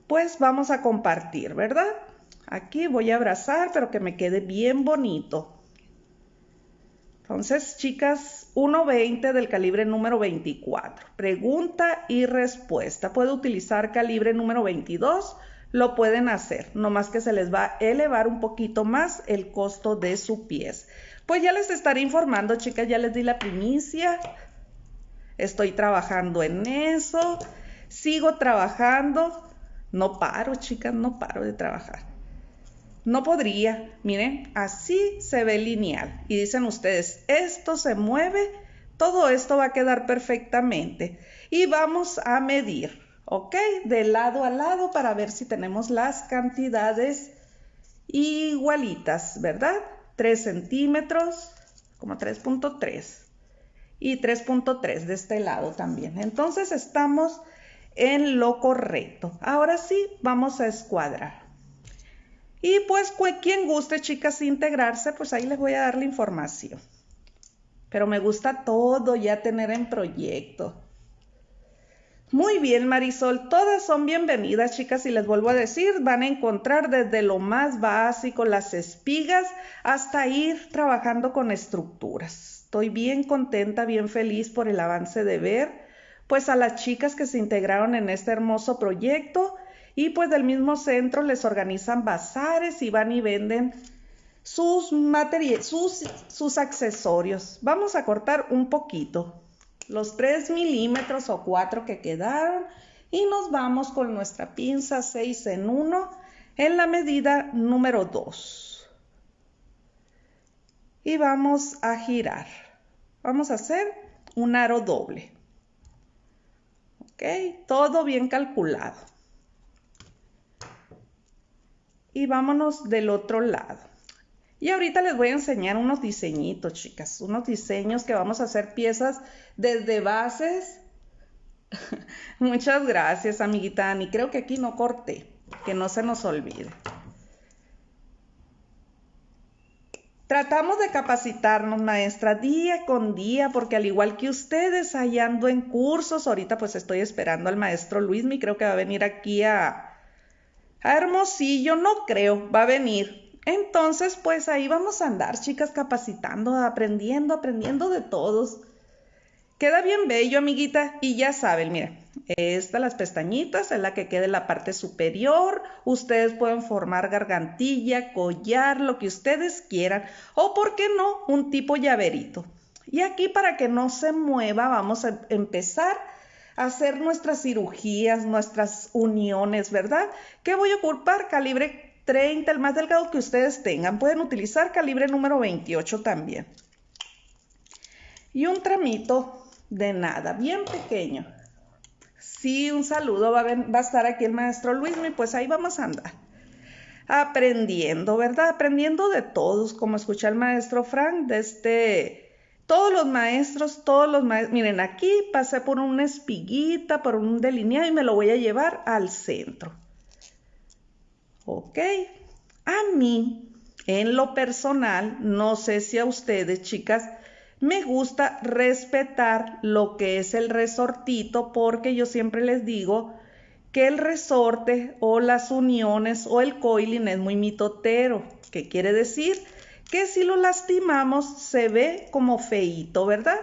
pues vamos a compartir, ¿verdad? Aquí voy a abrazar, pero que me quede bien bonito. Entonces, chicas, 1.20 del calibre número 24. Pregunta y respuesta. Puedo utilizar calibre número 22. Lo pueden hacer, nomás que se les va a elevar un poquito más el costo de su pieza. Pues ya les estaré informando, chicas, ya les di la primicia. Estoy trabajando en eso. Sigo trabajando. No paro, chicas, no paro de trabajar. No podría, miren, así se ve lineal. Y dicen ustedes, esto se mueve, todo esto va a quedar perfectamente. Y vamos a medir, ¿ok? De lado a lado para ver si tenemos las cantidades igualitas, ¿verdad? 3 centímetros, como 3.3. Y 3.3 de este lado también. Entonces estamos en lo correcto. Ahora sí, vamos a escuadrar. Y pues quien guste, chicas, integrarse, pues ahí les voy a dar la información. Pero me gusta todo ya tener en proyecto. Muy bien, Marisol, todas son bienvenidas, chicas, y les vuelvo a decir, van a encontrar desde lo más básico, las espigas, hasta ir trabajando con estructuras. Estoy bien contenta, bien feliz por el avance de ver, pues a las chicas que se integraron en este hermoso proyecto. Y pues del mismo centro les organizan bazares y van y venden sus accesorios. Vamos a cortar un poquito, los 3 milímetros o 4 que quedaron, y nos vamos con nuestra pinza 6 en 1 en la medida número 2. Y vamos a girar. Vamos a hacer un aro doble. ¿Ok? Todo bien calculado. Y vámonos del otro lado. Y ahorita les voy a enseñar unos diseñitos, chicas, unos diseños que vamos a hacer piezas desde bases. Muchas gracias, amiguita Ani. Creo que aquí no corté, que no se nos olvide. Tratamos de capacitarnos, maestra, día con día, porque al igual que ustedes, ahí ando en cursos. Ahorita pues estoy esperando al maestro Luismi, creo que va a venir aquí a Hermosillo, no creo, va a venir. Entonces, pues ahí vamos a andar, chicas, capacitando, aprendiendo de todos. Queda bien bello, amiguita, y ya saben, miren, las pestañitas es la que queda en la parte superior. Ustedes pueden formar gargantilla, collar, lo que ustedes quieran, o por qué no, un tipo llaverito. Y aquí, para que no se mueva, vamos a empezar hacer nuestras cirugías, nuestras uniones, ¿verdad? ¿Qué voy a ocupar? Calibre 30, el más delgado que ustedes tengan. Pueden utilizar calibre número 28 también. Y un tramito de nada, bien pequeño. Sí, un saludo, va a estar aquí el maestro Luismi, pues ahí vamos a andar. Aprendiendo, ¿verdad? Aprendiendo de todos, como escuché al maestro Frank, todos los maestros, miren, aquí pasé por una espiguita, por un delineado y me lo voy a llevar al centro. Ok, a mí En lo personal, no sé si a ustedes, chicas, me gusta respetar lo que es el resortito, porque yo siempre les digo que el resorte o las uniones o el coiling es muy mitotero. ¿Qué quiere decir? Que si lo lastimamos se ve como feíto, ¿verdad?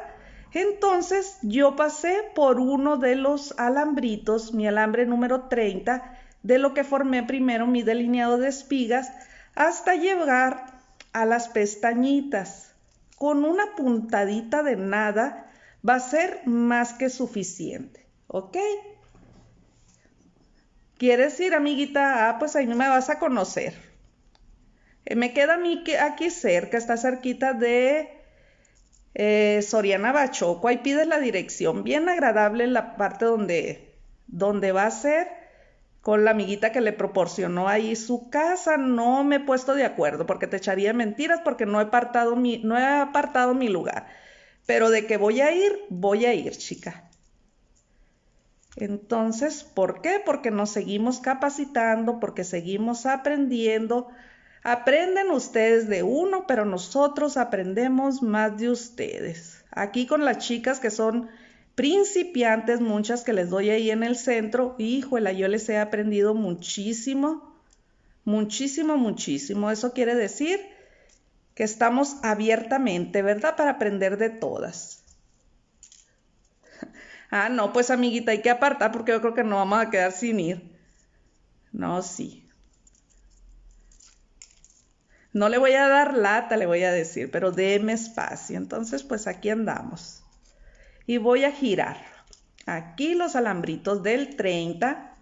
Entonces yo pasé por uno de los alambritos, mi alambre número 30, de lo que formé primero mi delineado de espigas, hasta llegar a las pestañitas. Con una puntadita de nada va a ser más que suficiente, ¿ok? ¿Quieres ir, amiguita? Ah, pues ahí me vas a conocer. Me queda a mí aquí cerca, está cerquita de Soriana Bachoco. Ahí pides la dirección, bien agradable en la parte donde va a ser, con la amiguita que le proporcionó ahí su casa. No me he puesto de acuerdo porque te echaría mentiras, porque no he apartado mi lugar. Pero de que voy a ir, chica. Entonces, ¿por qué? Porque nos seguimos capacitando, porque seguimos aprendiendo. Aprenden ustedes de uno, pero nosotros aprendemos más de ustedes. Aquí con las chicas que son principiantes, muchas que les doy ahí en el centro, híjola, yo les he aprendido muchísimo, muchísimo, muchísimo. Eso quiere decir que estamos abiertamente, ¿verdad? Para aprender de todas. Ah, no, pues amiguita, hay que apartar porque yo creo que no vamos a quedar sin ir. No, sí. No le voy a dar lata, le voy a decir, pero déme espacio. Entonces, pues aquí andamos. Y voy a girar. Aquí los alambritos del 30.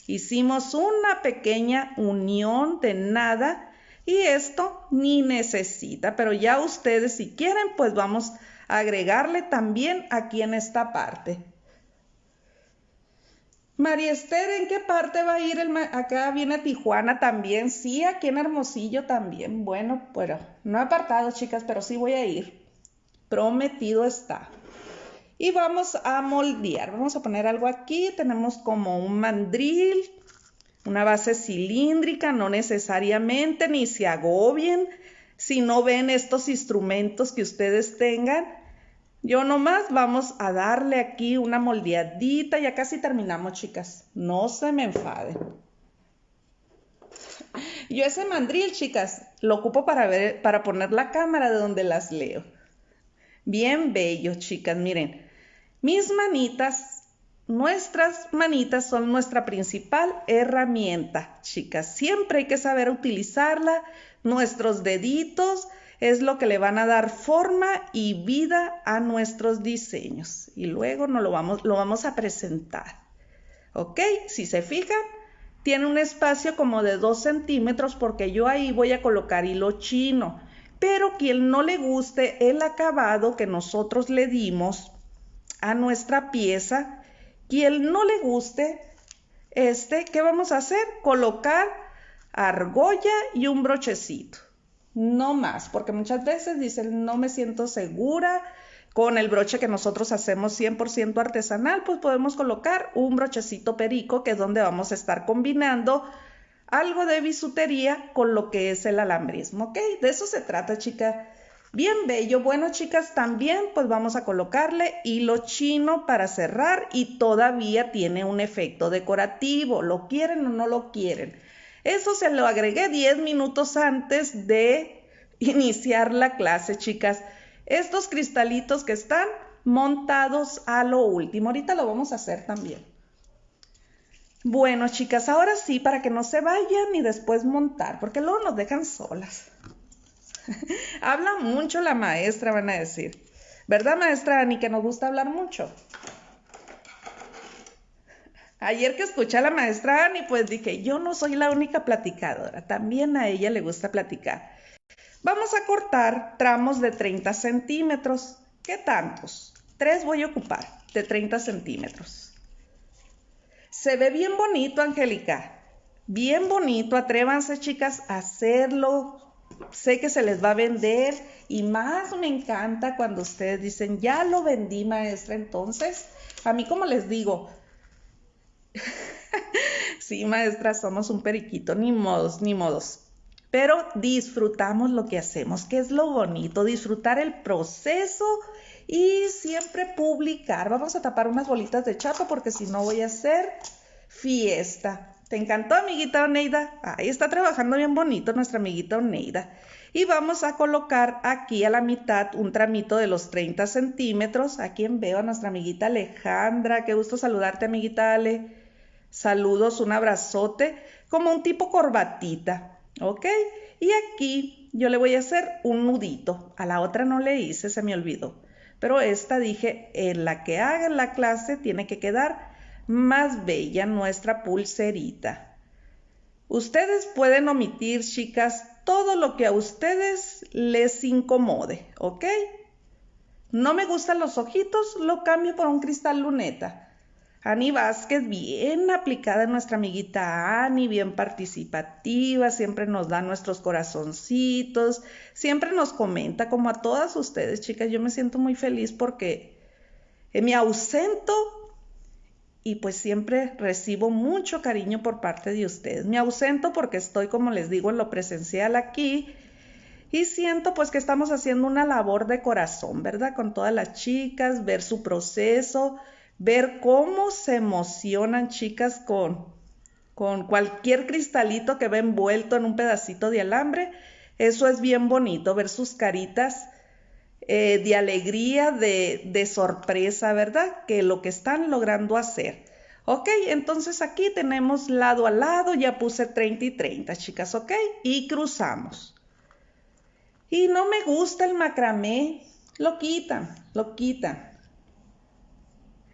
Hicimos una pequeña unión de nada y esto ni necesita, pero ya ustedes si quieren, pues vamos a agregarle también aquí en esta parte. María Esther, ¿en qué parte va a ir acá viene Tijuana también? Sí, aquí en Hermosillo también. Bueno, pero no he apartado, chicas, pero sí voy a ir. Prometido está. Y vamos a moldear. Vamos a poner algo aquí. Tenemos como un mandril, una base cilíndrica, no necesariamente, ni se agobien si no ven estos instrumentos que ustedes tengan. Yo nomás vamos a darle aquí una moldeadita, ya casi terminamos, chicas, no se me enfaden. Yo ese mandril, chicas, lo ocupo para poner la cámara de donde las leo. Bien bello, chicas, miren, mis manitas, nuestras manitas son nuestra principal herramienta, chicas, siempre hay que saber utilizarla, nuestros deditos es lo que le van a dar forma y vida a nuestros diseños. Y luego lo vamos a presentar. ¿Ok? Si se fijan, tiene un espacio como de 2 centímetros porque yo ahí voy a colocar hilo chino. Pero quien no le guste el acabado que nosotros le dimos a nuestra pieza, quien no le guste ¿qué vamos a hacer? Colocar argolla y un brochecito. No más, porque muchas veces dicen no me siento segura con el broche que nosotros hacemos 100% artesanal, pues podemos colocar un brochecito perico, que es donde vamos a estar combinando algo de bisutería con lo que es el alambrismo, ¿ok? De eso se trata, chica. Bien bello. Bueno, chicas, también pues vamos a colocarle hilo chino para cerrar y todavía tiene un efecto decorativo. ¿Lo quieren o no lo quieren? Eso se lo agregué 10 minutos antes de iniciar la clase, chicas. Estos cristalitos que están montados a lo último. Ahorita lo vamos a hacer también. Bueno, chicas, ahora sí, para que no se vayan y después montar, porque luego nos dejan solas. Habla mucho la maestra, van a decir. ¿Verdad, maestra Ani, que nos gusta hablar mucho? Ayer que escuché a la maestra Ani, pues dije, yo no soy la única platicadora, también a ella le gusta platicar. Vamos a cortar tramos de 30 centímetros. ¿Qué tantos? 3 voy a ocupar, de 30 centímetros. Se ve bien bonito, Angélica. Bien bonito, atrévanse, chicas, a hacerlo. Sé que se les va a vender y más me encanta cuando ustedes dicen, ya lo vendí, maestra. Entonces, a mí como les digo, sí, maestra, somos un periquito, ni modos, ni modos. pero disfrutamos lo que hacemos, que es lo bonito, disfrutar el proceso y siempre publicar. Vamos a tapar unas bolitas de chato porque si no voy a hacer fiesta. ¿Te encantó, amiguita Oneida? Ahí está trabajando bien bonito nuestra amiguita Oneida. Y vamos a colocar aquí a la mitad un tramito de los 30 centímetros. Aquí veo a nuestra amiguita Alejandra. Qué gusto saludarte, amiguita Ale. Saludos, un abrazote, como un tipo corbatita, ¿ok? Y aquí yo le voy a hacer un nudito. A la otra no le hice, se me olvidó. Pero esta dije, en la que haga en la clase tiene que quedar más bella nuestra pulserita. Ustedes pueden omitir, chicas, todo lo que a ustedes les incomode, ¿ok? No me gustan los ojitos, lo cambio por un cristal luneta. Ani Vázquez, bien aplicada, nuestra amiguita Ani, bien participativa, siempre nos da nuestros corazoncitos, siempre nos comenta, como a todas ustedes, chicas. Yo me siento muy feliz porque me ausento y pues siempre recibo mucho cariño por parte de ustedes. Me ausento porque estoy, como les digo, en lo presencial aquí y siento pues que estamos haciendo una labor de corazón, ¿verdad? Con todas las chicas, ver su proceso, ver cómo se emocionan, chicas, con cualquier cristalito que va envuelto en un pedacito de alambre. Eso es bien bonito, ver sus caritas de alegría, de sorpresa, ¿verdad? Que lo que están logrando hacer. Ok, entonces aquí tenemos lado a lado, ya puse 30 y 30, chicas, ok, y cruzamos. Y no me gusta el macramé, lo quitan, lo quitan.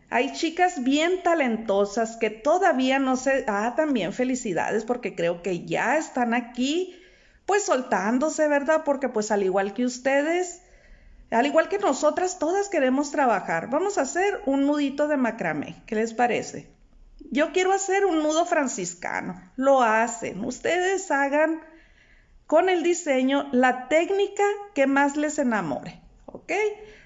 Hay chicas bien talentosas que todavía no se... también felicidades porque creo que ya están aquí, pues soltándose, ¿verdad? Porque pues al igual que ustedes... Al igual que nosotras, todas queremos trabajar. Vamos a hacer un nudito de macramé. ¿Qué les parece? Yo quiero hacer un nudo franciscano. Lo hacen. Ustedes hagan con el diseño la técnica que más les enamore. ¿Ok?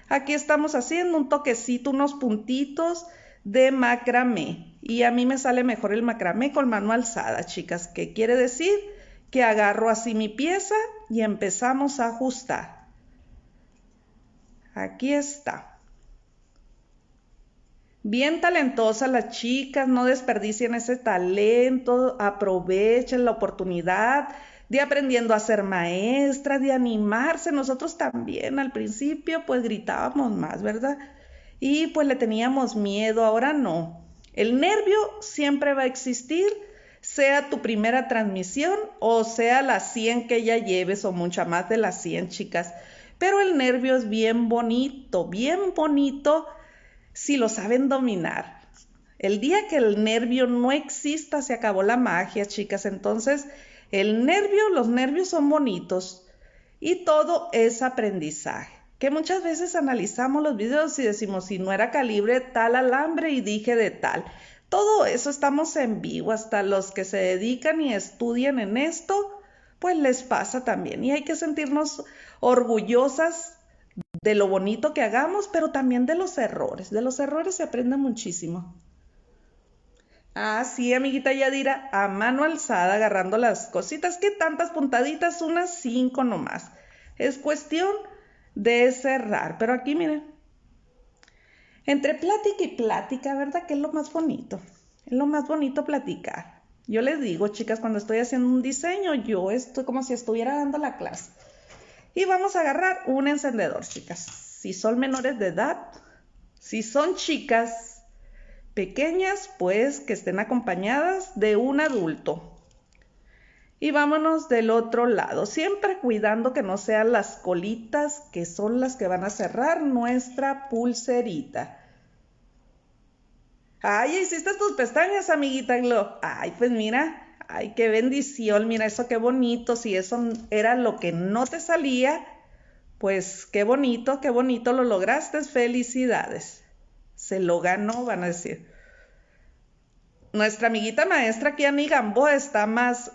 Aquí estamos haciendo un toquecito, unos puntitos de macramé. Y a mí me sale mejor el macramé con mano alzada, chicas. ¿Qué quiere decir? Que agarro así mi pieza y empezamos a ajustar. Aquí está. Bien talentosas las chicas, no desperdicien ese talento, aprovechen la oportunidad de aprendiendo a ser maestra, de animarse. Nosotros también al principio pues gritábamos más, ¿verdad? Y pues le teníamos miedo, ahora no. El nervio siempre va a existir, sea tu primera transmisión o sea las 100 que ya lleves o mucha más de las 100, chicas. Pero el nervio es bien bonito si lo saben dominar. El día que el nervio no exista, se acabó la magia, chicas. Entonces, los nervios son bonitos y todo es aprendizaje. Que muchas veces analizamos los videos y decimos, si no era calibre tal alambre y dije de tal. Todo eso estamos en vivo, hasta los que se dedican y estudian en esto, pues les pasa también. Y hay que sentirnos orgullosas de lo bonito que hagamos, pero también de los errores. De los errores se aprende muchísimo. Sí, amiguita Yadira, a mano alzada, agarrando las cositas, que tantas puntaditas, unas 5 nomás. Es cuestión de cerrar, pero aquí miren, entre plática y plática, ¿verdad? Que es lo más bonito. Es lo más bonito platicar. Yo les digo, chicas, cuando estoy haciendo un diseño, yo estoy como si estuviera dando la clase. Y vamos a agarrar un encendedor, chicas. Si son menores de edad, si son chicas pequeñas, pues que estén acompañadas de un adulto. Y vámonos del otro lado, siempre cuidando que no sean las colitas, que son las que van a cerrar nuestra pulserita. Ay, hiciste tus pestañas, amiguita Glo. Ay, pues mira, ay, qué bendición, mira eso, qué bonito. Si eso era lo que no te salía, pues qué bonito lo lograste, felicidades. Se lo ganó, van a decir. Nuestra amiguita maestra Kiani Gambo está más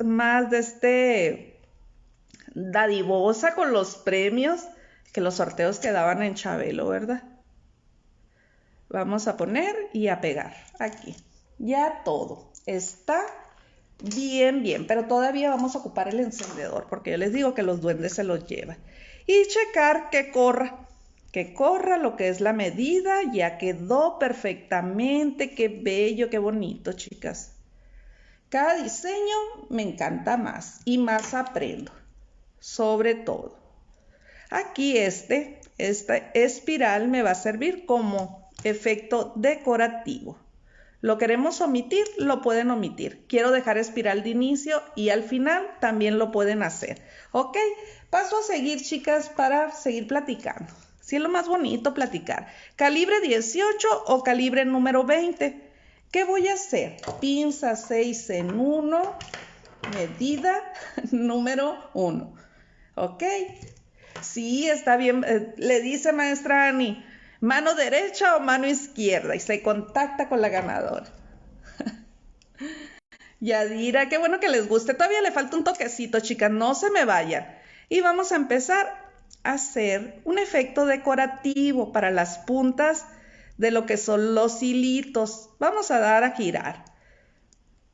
dadivosa con los premios que los sorteos que daban en Chabelo, ¿verdad? Vamos a poner y a pegar aquí. Ya todo está Bien, bien, pero todavía vamos a ocupar el encendedor porque yo les digo que los duendes se los llevan. Y checar que corra lo que es la medida, ya quedó perfectamente, qué bello, qué bonito, chicas. Cada diseño me encanta más y más aprendo, sobre todo. Aquí esta espiral me va a servir como efecto decorativo. ¿Lo queremos omitir? Lo pueden omitir. Quiero dejar espiral de inicio y al final también lo pueden hacer. ¿Ok? Paso a seguir, chicas, para seguir platicando. Sí, es lo más bonito platicar. Calibre 18 o calibre número 20. ¿Qué voy a hacer? Pinza 6 en 1, medida número 1. ¿Ok? Sí, está bien. Le dice maestra Ani, mano derecha o mano izquierda y se contacta con la ganadora. Yadira, qué bueno que les guste. Todavía le falta un toquecito, chicas, no se me vayan. Y vamos a empezar a hacer un efecto decorativo para las puntas de lo que son los hilitos. Vamos a dar a girar.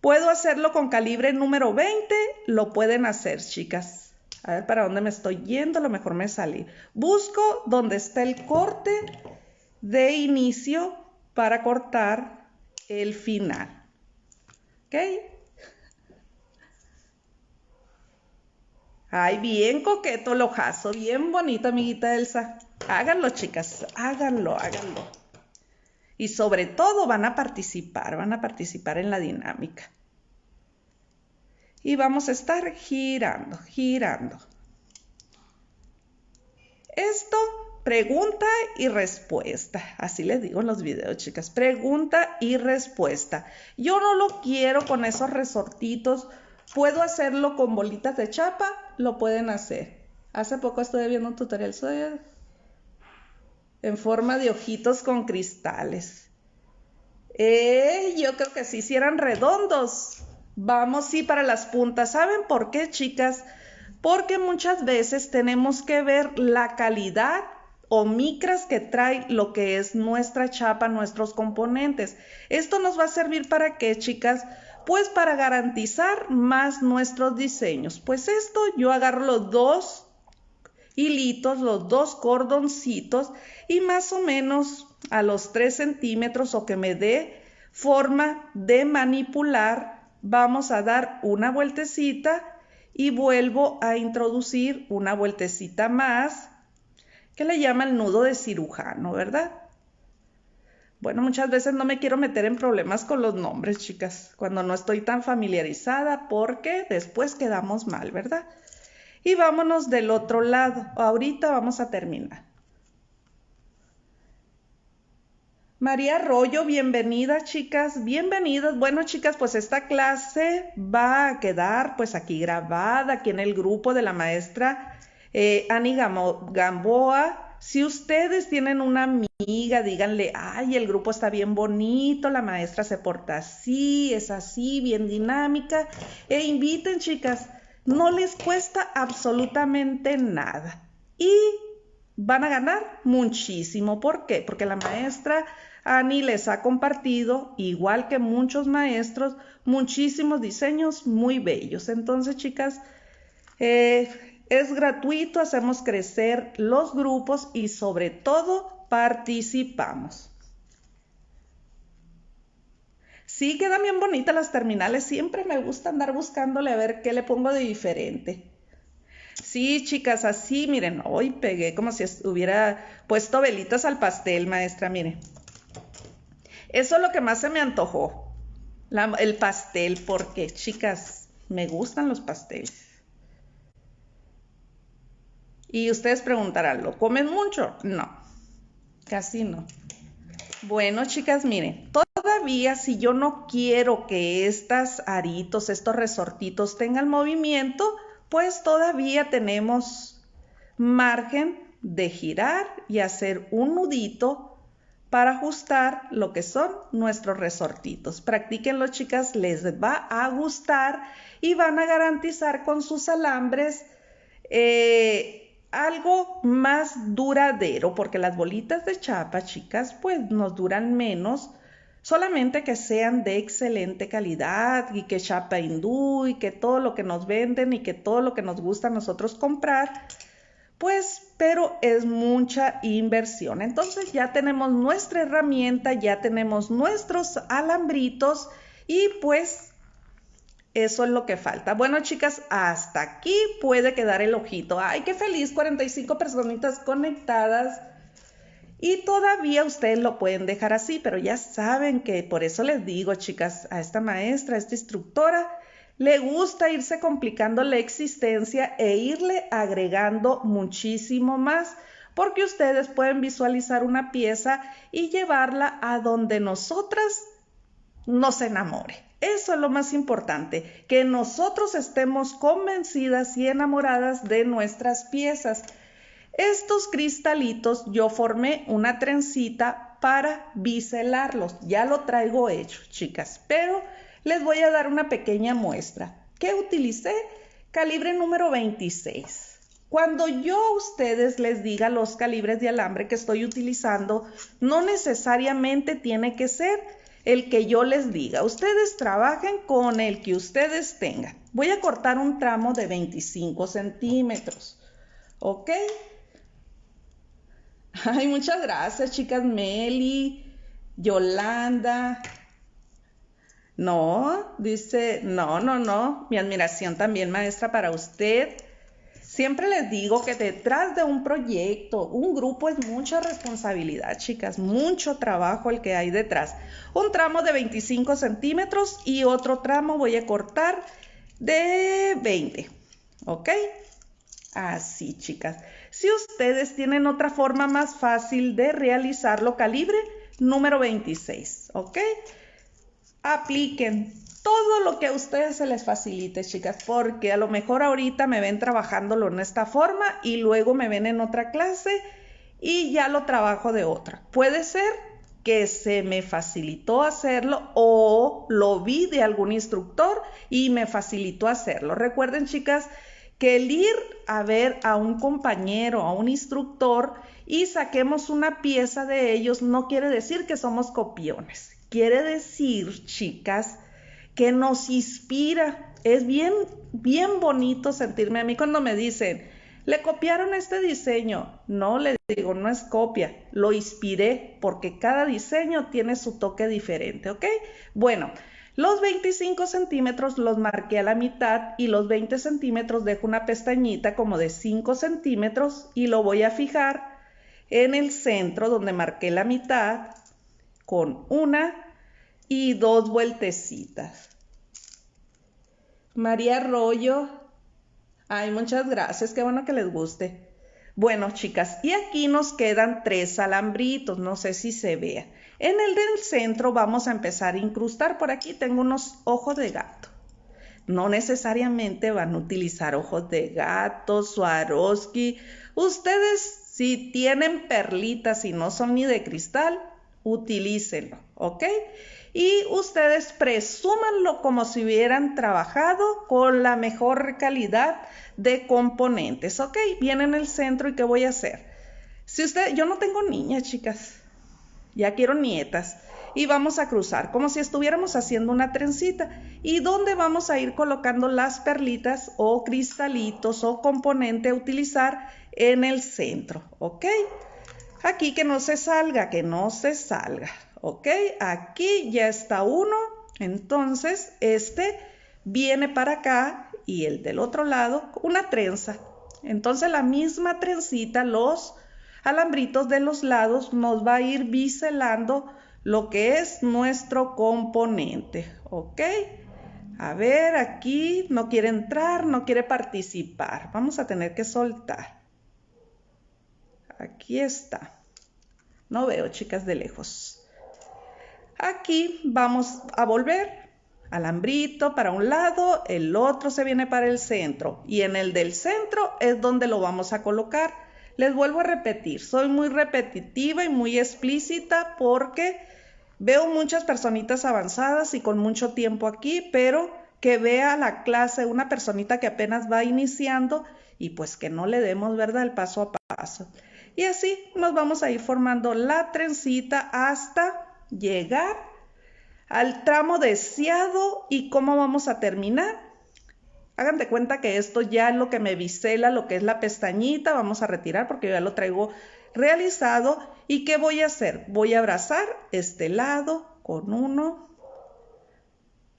Puedo hacerlo con calibre número 20, lo pueden hacer, chicas. A ver para dónde me estoy yendo, a lo mejor me salí. Busco donde está el corte de inicio para cortar el final. ¿Ok? Ay, bien coqueto el ojazo, bien bonito, amiguita Elsa. Háganlo, chicas, háganlo, háganlo. Y sobre todo van a participar en la dinámica. Y vamos a estar girando, girando. Esto, pregunta y respuesta. Así les digo en los videos, chicas. Pregunta y respuesta. Yo no lo quiero con esos resortitos. Puedo hacerlo con bolitas de chapa. Lo pueden hacer. Hace poco estuve viendo un tutorial en forma de ojitos con cristales. Yo creo que sí, si eran redondos. Vamos, sí, para las puntas. ¿Saben por qué, chicas? Porque muchas veces tenemos que ver la calidad o micras que trae lo que es nuestra chapa, nuestros componentes. Esto nos va a servir para qué, chicas? Pues para garantizar más nuestros diseños. Pues esto yo agarro los dos hilitos, los dos cordoncitos y más o menos a los 3 centímetros o que me dé forma de manipular, vamos a dar una vueltecita y vuelvo a introducir una vueltecita más que le llaman nudo de cirujano, ¿verdad? Bueno, muchas veces no me quiero meter en problemas con los nombres, chicas, cuando no estoy tan familiarizada porque después quedamos mal, ¿verdad? Y vámonos del otro lado. Ahorita vamos a terminar. María Arroyo, bienvenida, chicas, bienvenidas. Bueno, chicas, pues esta clase va a quedar pues aquí grabada, aquí en el grupo de la maestra Ani Gamboa. Si ustedes tienen una amiga, díganle, ay, el grupo está bien bonito, la maestra se porta así, es así, bien dinámica. E inviten, chicas, no les cuesta absolutamente nada. Y van a ganar muchísimo. ¿Por qué? Porque la maestra Ani les ha compartido, igual que muchos maestros, muchísimos diseños muy bellos. Entonces, chicas, es gratuito, hacemos crecer los grupos y sobre todo participamos. Sí, quedan bien bonitas las terminales. Siempre me gusta andar buscándole a ver qué le pongo de diferente. Sí, chicas, así, miren, hoy pegué como si hubiera puesto velitas al pastel, maestra, miren. Eso es lo que más se me antojó, el pastel, porque, chicas, me gustan los pasteles. Y ustedes preguntarán, ¿lo comen mucho? No, casi no. Bueno, chicas, miren, todavía si yo no quiero que estos aritos, estos resortitos tengan movimiento, pues todavía tenemos margen de girar y hacer un nudito para ajustar lo que son nuestros resortitos. Practíquenlo, chicas, les va a gustar y van a garantizar con sus alambres algo más duradero, porque las bolitas de chapa, chicas, pues nos duran menos, solamente que sean de excelente calidad y que chapa hindú y que todo lo que nos venden y que todo lo que nos gusta a nosotros comprar, pues, pero es mucha inversión. Entonces ya tenemos nuestra herramienta, ya tenemos nuestros alambritos y pues eso es lo que falta. Bueno, chicas, hasta aquí puede quedar el ojito. Ay, qué feliz, 45 personitas conectadas. Y todavía ustedes lo pueden dejar así, pero ya saben que por eso les digo, chicas, a esta maestra, a esta instructora, le gusta irse complicando la existencia e irle agregando muchísimo más, porque ustedes pueden visualizar una pieza y llevarla a donde nosotras nos enamore. Eso es lo más importante, que nosotros estemos convencidas y enamoradas de nuestras piezas. Estos cristalitos yo formé una trencita para biselarlos. Ya lo traigo hecho, chicas, pero les voy a dar una pequeña muestra. ¿Qué utilicé? Calibre número 26. Cuando yo a ustedes les diga los calibres de alambre que estoy utilizando, no necesariamente tiene que ser el que yo les diga. Ustedes trabajen con el que ustedes tengan. Voy a cortar un tramo de 25 centímetros. ¿Ok? Ay, muchas gracias, chicas. Meli, Yolanda. No, dice, no. Mi admiración también, maestra, para usted. Siempre les digo que detrás de un proyecto, un grupo es mucha responsabilidad, chicas, mucho trabajo el que hay detrás. Un tramo de 25 centímetros y otro tramo voy a cortar de 20, ¿ok? Así, chicas. Si ustedes tienen otra forma más fácil de realizarlo, calibre número 26, ¿ok? Apliquen todo lo que a ustedes se les facilite, chicas, porque a lo mejor ahorita me ven trabajándolo en esta forma y luego me ven en otra clase y ya lo trabajo de otra. Puede ser que se me facilitó hacerlo o lo vi de algún instructor y me facilitó hacerlo. Recuerden, chicas, que el ir a ver a un compañero, a un instructor y saquemos una pieza de ellos no quiere decir que somos copiones. Quiere decir, chicas, que nos inspira. Es bien bonito sentirme a mí cuando me dicen, le copiaron este diseño. No, le digo, no es copia, lo inspiré porque cada diseño tiene su toque diferente, ¿ok? Bueno, los 25 centímetros los marqué a la mitad y los 20 centímetros dejo una pestañita como de 5 centímetros y lo voy a fijar en el centro donde marqué la mitad con una y dos vueltecitas. María Arroyo, ay, muchas gracias, qué bueno que les guste. Bueno, chicas, y aquí nos quedan 3 alambritos, no sé si se vea. En el del centro vamos a empezar a incrustar. Por aquí tengo unos ojos de gato. No necesariamente van a utilizar ojos de gato, Swarovski. Ustedes, si tienen perlitas y no son ni de cristal, utilícenlo, ¿ok? Y ustedes presúmanlo como si hubieran trabajado con la mejor calidad de componentes, ¿ok? Viene en el centro y ¿qué voy a hacer? Yo no tengo niñas, chicas, ya quiero nietas. Y vamos a cruzar como si estuviéramos haciendo una trencita. ¿Y dónde vamos a ir colocando las perlitas o cristalitos o componente a utilizar? En el centro, ¿ok? Aquí que no se salga, ¿ok? Aquí ya está uno, entonces este viene para acá y el del otro lado una trenza. Entonces la misma trencita, los alambritos de los lados nos va a ir biselando lo que es nuestro componente, ¿ok? A ver, aquí no quiere entrar, no quiere participar. Vamos a tener que soltar. Aquí está. No veo, chicas, de lejos. Aquí vamos a volver. Alambrito para un lado, el otro se viene para el centro. Y en el del centro es donde lo vamos a colocar. Les vuelvo a repetir, soy muy repetitiva y muy explícita porque veo muchas personitas avanzadas y con mucho tiempo aquí, pero que vea la clase una personita que apenas va iniciando y pues que no le demos, ¿verdad?, el paso a paso. Y así nos vamos a ir formando la trencita hasta llegar al tramo deseado. ¿Y cómo vamos a terminar? Hagan de cuenta que esto ya es lo que me bisela, lo que es la pestañita. Vamos a retirar porque ya lo traigo realizado. ¿Y qué voy a hacer? Voy a abrazar este lado con 1,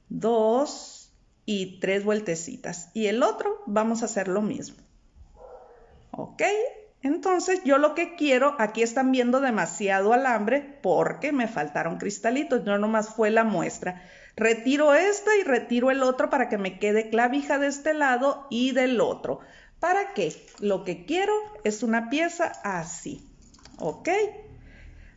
2 y 3 vueltecitas. Y el otro vamos a hacer lo mismo. ¿Ok? Entonces yo lo que quiero, aquí están viendo demasiado alambre porque me faltaron cristalitos, no nomás fue la muestra. Retiro esta y retiro el otro para que me quede clavija de este lado y del otro. ¿Para qué? Lo que quiero es una pieza así, ¿ok?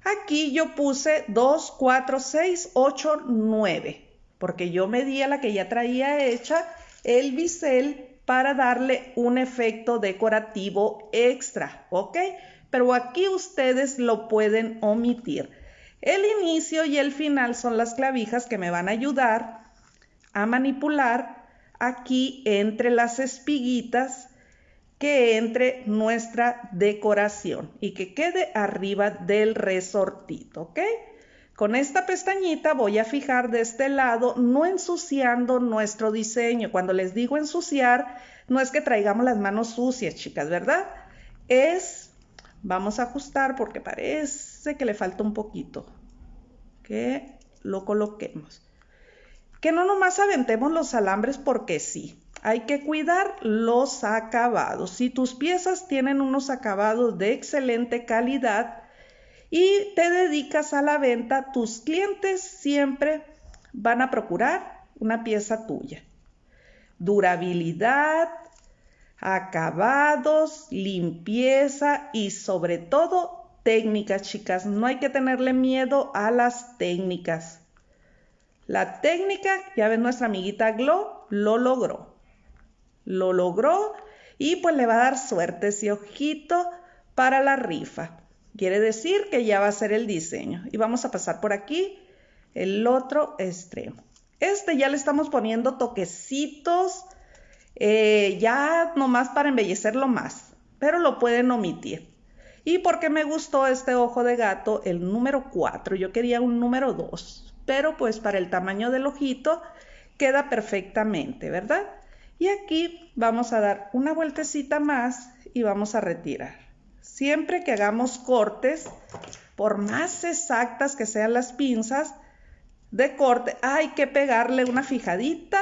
Aquí yo puse 2, 4, 6, 8, 9, porque yo medía la que ya traía hecha el bisel para darle un efecto decorativo extra, ¿ok? Pero aquí ustedes lo pueden omitir. El inicio y el final son las clavijas que me van a ayudar a manipular aquí entre las espiguitas, que entre nuestra decoración y que quede arriba del resortito, ¿ok? Con esta pestañita voy a fijar de este lado, no ensuciando nuestro diseño. Cuando les digo ensuciar, no es que traigamos las manos sucias, chicas, ¿verdad? Vamos a ajustar porque parece que le falta un poquito. Que lo coloquemos. Que no nomás aventemos los alambres porque sí. Hay que cuidar los acabados. Si tus piezas tienen unos acabados de excelente calidad y te dedicas a la venta, tus clientes siempre van a procurar una pieza tuya. Durabilidad, acabados, limpieza y sobre todo técnicas, chicas. No hay que tenerle miedo a las técnicas. La técnica, ya ven, nuestra amiguita Glo lo logró. Lo logró y pues le va a dar suerte ese ojito para la rifa. Quiere decir que ya va a ser el diseño. Y vamos a pasar por aquí el otro extremo. Ya le estamos poniendo toquecitos, ya nomás para embellecerlo más, pero lo pueden omitir. Y porque me gustó este ojo de gato, el número 4, yo quería un número 2, pero pues para el tamaño del ojito queda perfectamente, ¿verdad? Y aquí vamos a dar una vueltecita más y vamos a retirar. Siempre que hagamos cortes, por más exactas que sean las pinzas de corte, hay que pegarle una fijadita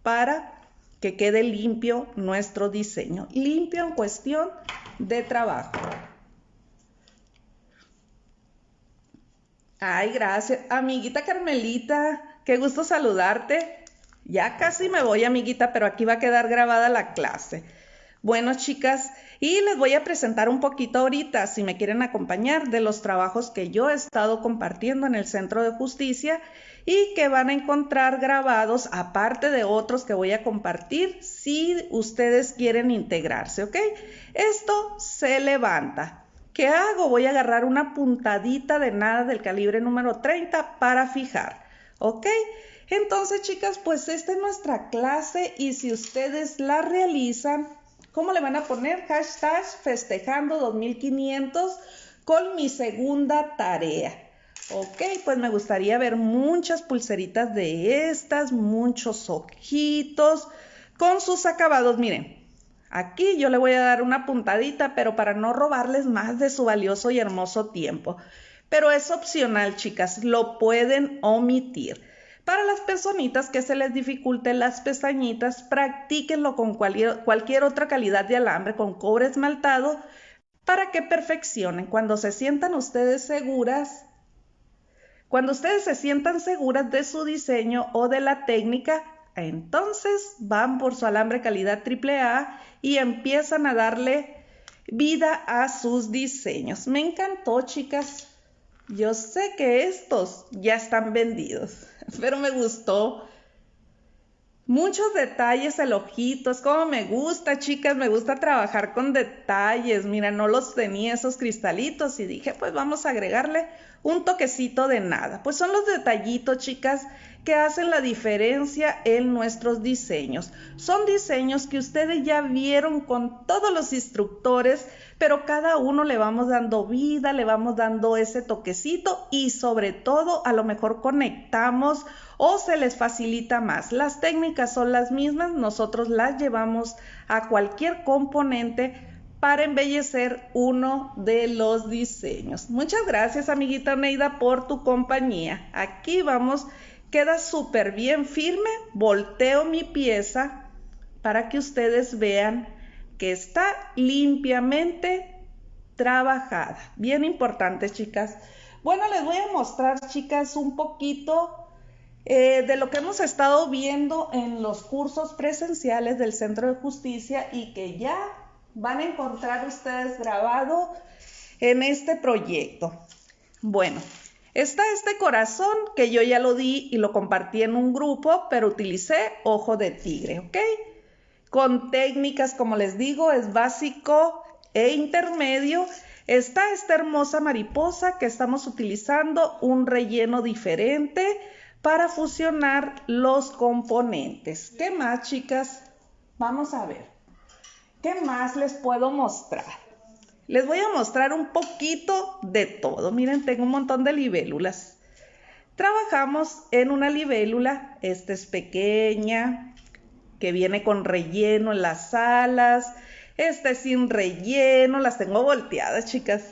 para que quede limpio nuestro diseño. Limpio en cuestión de trabajo. Ay, gracias. Amiguita Carmelita, qué gusto saludarte. Ya casi me voy, amiguita, pero aquí va a quedar grabada la clase. Bueno, chicas, y les voy a presentar un poquito ahorita, si me quieren acompañar, de los trabajos que yo he estado compartiendo en el Centro de Justicia y que van a encontrar grabados, aparte de otros que voy a compartir, si ustedes quieren integrarse, ¿ok? Esto se levanta. ¿Qué hago? Voy a agarrar una puntadita de nada del calibre número 30 para fijar, ¿ok? Entonces, chicas, pues esta es nuestra clase y si ustedes la realizan, ¿cómo le van a poner? Hashtag festejando 2500 con mi segunda tarea. Ok, pues me gustaría ver muchas pulseritas de estas, muchos ojitos con sus acabados. Miren, aquí yo le voy a dar una puntadita, pero para no robarles más de su valioso y hermoso tiempo. Pero es opcional, chicas, lo pueden omitir. Para las personitas que se les dificulten las pestañitas, practíquenlo con cualquier otra calidad de alambre, con cobre esmaltado, para que perfeccionen. Cuando se sientan ustedes seguras, cuando ustedes se sientan seguras de su diseño o de la técnica, entonces van por su alambre calidad AAA y empiezan a darle vida a sus diseños. Me encantó, chicas. Yo sé que estos ya están vendidos, pero me gustó. Muchos detalles, el ojito, es como me gusta, chicas, me gusta trabajar con detalles. Mira, no los tenía esos cristalitos y dije, pues vamos a agregarle un toquecito de nada. Pues son los detallitos, chicas, que hacen la diferencia en nuestros diseños. Son diseños que ustedes ya vieron con todos los instructores, pero cada uno le vamos dando vida, le vamos dando ese toquecito y sobre todo a lo mejor conectamos o se les facilita más. Las técnicas son las mismas, nosotros las llevamos a cualquier componente para embellecer uno de los diseños. Muchas gracias, amiguita Neida, por tu compañía. Aquí vamos. Queda súper bien firme. Volteo mi pieza para que ustedes vean que está limpiamente trabajada. Bien importante, chicas. Bueno, les voy a mostrar, chicas, un poquito de lo que hemos estado viendo en los cursos presenciales del Centro de Justicia y que ya van a encontrar ustedes grabado en este proyecto. Bueno. Está este corazón que yo ya lo di y lo compartí en un grupo, pero utilicé ojo de tigre, ¿ok? Con técnicas, como les digo, es básico e intermedio. Está esta hermosa mariposa que estamos utilizando un relleno diferente para fusionar los componentes. ¿Qué más, chicas? Vamos a ver. ¿Qué más les puedo mostrar? Les voy a mostrar un poquito de todo. Miren, tengo un montón de libélulas. Trabajamos en una libélula. Esta es pequeña, que viene con relleno en las alas. Esta es sin relleno. Las tengo volteadas, chicas.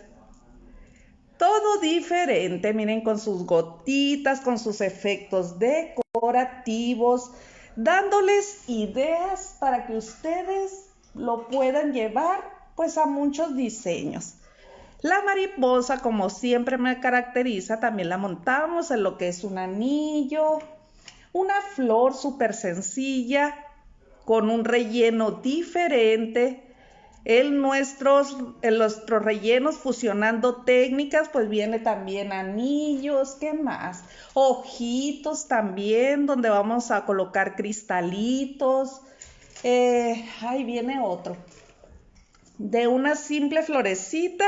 Todo diferente. Miren, con sus gotitas, con sus efectos decorativos, dándoles ideas para que ustedes lo puedan llevar pues a muchos diseños. La mariposa, como siempre me caracteriza, también la montamos en lo que es un anillo, una flor súper sencilla, con un relleno diferente. En nuestros rellenos fusionando técnicas, pues viene también anillos, ¿qué más? Ojitos también, donde vamos a colocar cristalitos. Ahí viene otro. De una simple florecita,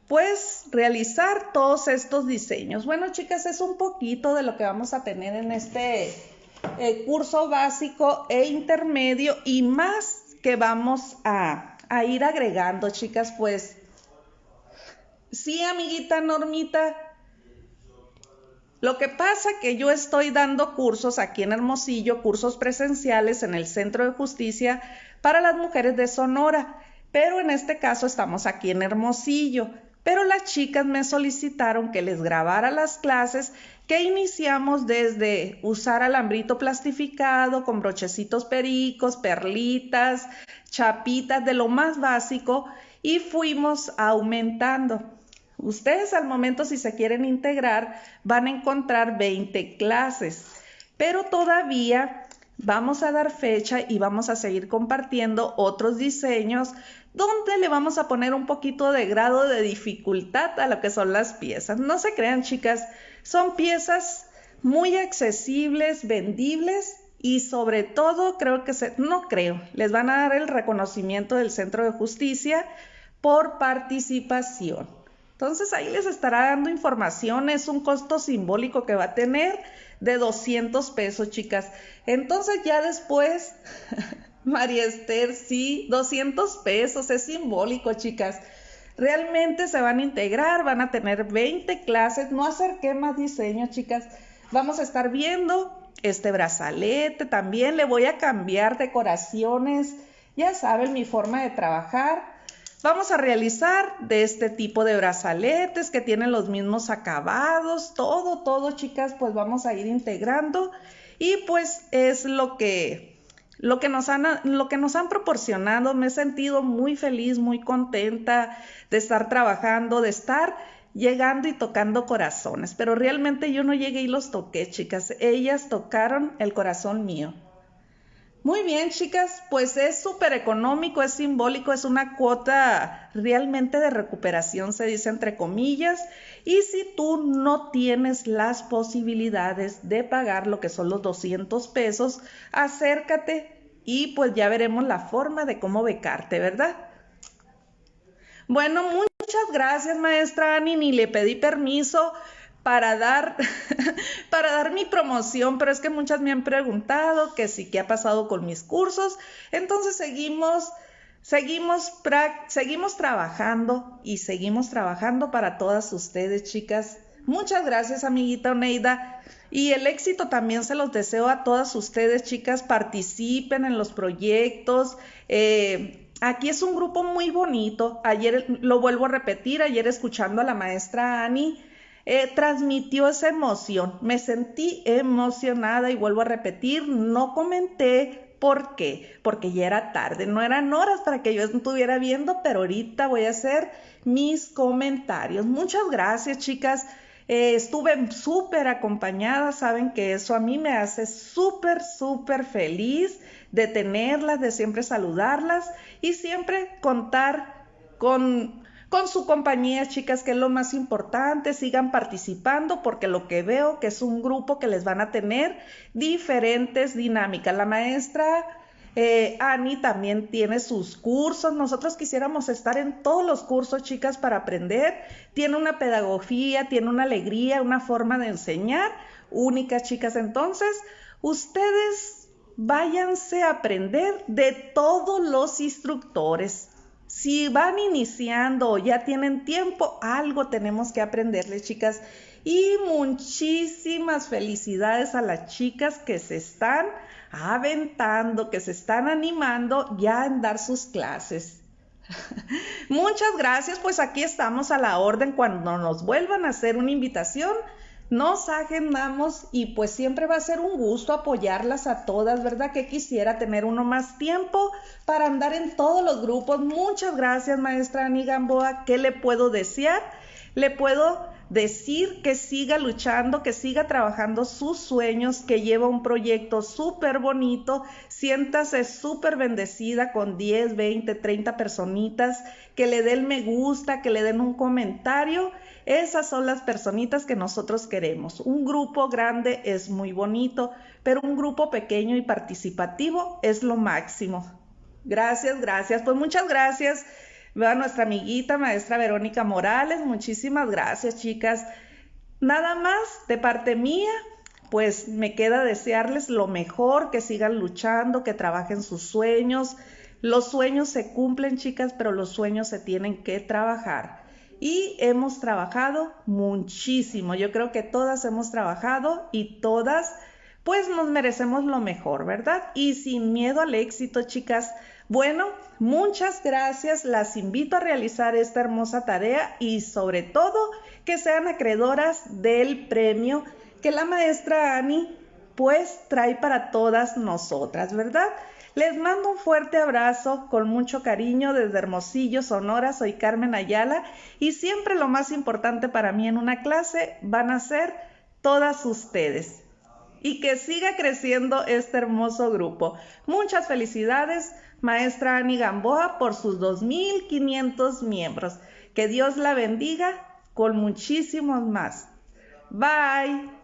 pues realizar todos estos diseños. Bueno, chicas, es un poquito de lo que vamos a tener en este curso básico e intermedio y más que vamos a ir agregando, chicas, pues. Sí, amiguita Normita. Lo que pasa que yo estoy dando cursos aquí en Hermosillo, cursos presenciales en el Centro de Justicia para las mujeres de Sonora. Pero en este caso estamos aquí en Hermosillo. Pero las chicas me solicitaron que les grabara las clases que iniciamos desde usar alambrito plastificado con brochecitos pericos, perlitas, chapitas de lo más básico y fuimos aumentando. Ustedes al momento, si se quieren integrar, van a encontrar 20 clases, pero todavía vamos a dar fecha y vamos a seguir compartiendo otros diseños donde le vamos a poner un poquito de grado de dificultad a lo que son las piezas. No se crean, chicas, son piezas muy accesibles, vendibles y sobre todo les van a dar el reconocimiento del Centro de Justicia por participación. Entonces ahí les estará dando información, es un costo simbólico que va a tener de 200 pesos, chicas. Entonces ya después, María Esther, sí, 200 pesos, es simbólico, chicas. Realmente se van a integrar, van a tener 20 clases, no acerqué más diseño, chicas. Vamos a estar viendo este brazalete, también le voy a cambiar decoraciones, ya saben mi forma de trabajar. Vamos a realizar de este tipo de brazaletes que tienen los mismos acabados, todo, chicas, pues vamos a ir integrando y pues es lo que nos han proporcionado. Me he sentido muy feliz, muy contenta de estar trabajando, de estar llegando y tocando corazones, pero realmente yo no llegué y los toqué, chicas, ellas tocaron el corazón mío. Muy bien, chicas, pues es súper económico, es simbólico, es una cuota realmente de recuperación, se dice entre comillas, y si tú no tienes las posibilidades de pagar lo que son los 200 pesos, acércate y pues ya veremos la forma de cómo becarte, ¿verdad? Bueno, muchas Muchas gracias, maestra Ani, ni le pedí permiso para dar, para dar mi promoción, pero es que muchas me han preguntado que sí, qué ha pasado con mis cursos, entonces seguimos trabajando y seguimos trabajando para todas ustedes, chicas. Muchas gracias, amiguita Oneida. Y el éxito también se los deseo a todas ustedes, chicas. Participen en los proyectos. Aquí es un grupo muy bonito. Ayer, lo vuelvo a repetir, ayer escuchando a la maestra Ani, transmitió esa emoción. Me sentí emocionada y vuelvo a repetir, no comenté. ¿Por qué? Porque ya era tarde, no eran horas para que yo estuviera viendo, pero ahorita voy a hacer mis comentarios. Muchas gracias, chicas. Estuve súper acompañada, saben que eso a mí me hace súper feliz de tenerlas, de siempre saludarlas y siempre contar con su compañía, chicas, que es lo más importante. Sigan participando porque lo que veo que es un grupo que les van a tener diferentes dinámicas. La maestra Ani también tiene sus cursos. Nosotros quisiéramos estar en todos los cursos, chicas, para aprender. Tiene una pedagogía, tiene una alegría, una forma de enseñar única, chicas. Entonces, ustedes váyanse a aprender de todos los instructores. Si van iniciando o ya tienen tiempo, algo tenemos que aprenderles, chicas. Y muchísimas felicidades a las chicas que se están aventando, que se están animando ya en dar sus clases. Muchas gracias, pues aquí estamos a la orden. Cuando nos vuelvan a hacer una invitación, nos agendamos y pues siempre va a ser un gusto apoyarlas a todas, ¿verdad? Que quisiera tener uno más tiempo para andar en todos los grupos. Muchas gracias, maestra Ani Gamboa. ¿Qué le puedo desear? Le puedo decir que siga luchando, que siga trabajando sus sueños, que lleva un proyecto súper bonito. Siéntase súper bendecida con 10, 20, 30 personitas, que le den me gusta, que le den un comentario. Esas son las personitas que nosotros queremos. Un grupo grande es muy bonito, pero un grupo pequeño y participativo es lo máximo. Gracias, gracias. Pues muchas gracias a nuestra amiguita maestra Verónica Morales. Muchísimas gracias, chicas. Nada más de parte mía, pues me queda desearles lo mejor, que sigan luchando, que trabajen sus sueños. Los sueños se cumplen, chicas, pero los sueños se tienen que trabajar. Y hemos trabajado muchísimo. Yo creo que todas hemos trabajado y todas pues nos merecemos lo mejor, ¿verdad? Y sin miedo al éxito, chicas. Bueno, muchas gracias. Las invito a realizar esta hermosa tarea y sobre todo que sean acreedoras del premio que la maestra Ani pues trae para todas nosotras, ¿verdad? Les mando un fuerte abrazo con mucho cariño desde Hermosillo, Sonora. Soy Carmen Ayala y siempre lo más importante para mí en una clase van a ser todas ustedes. Y que siga creciendo este hermoso grupo. Muchas felicidades, maestra Ani Gamboa, por sus 2,500 miembros. Que Dios la bendiga con muchísimos más. Bye.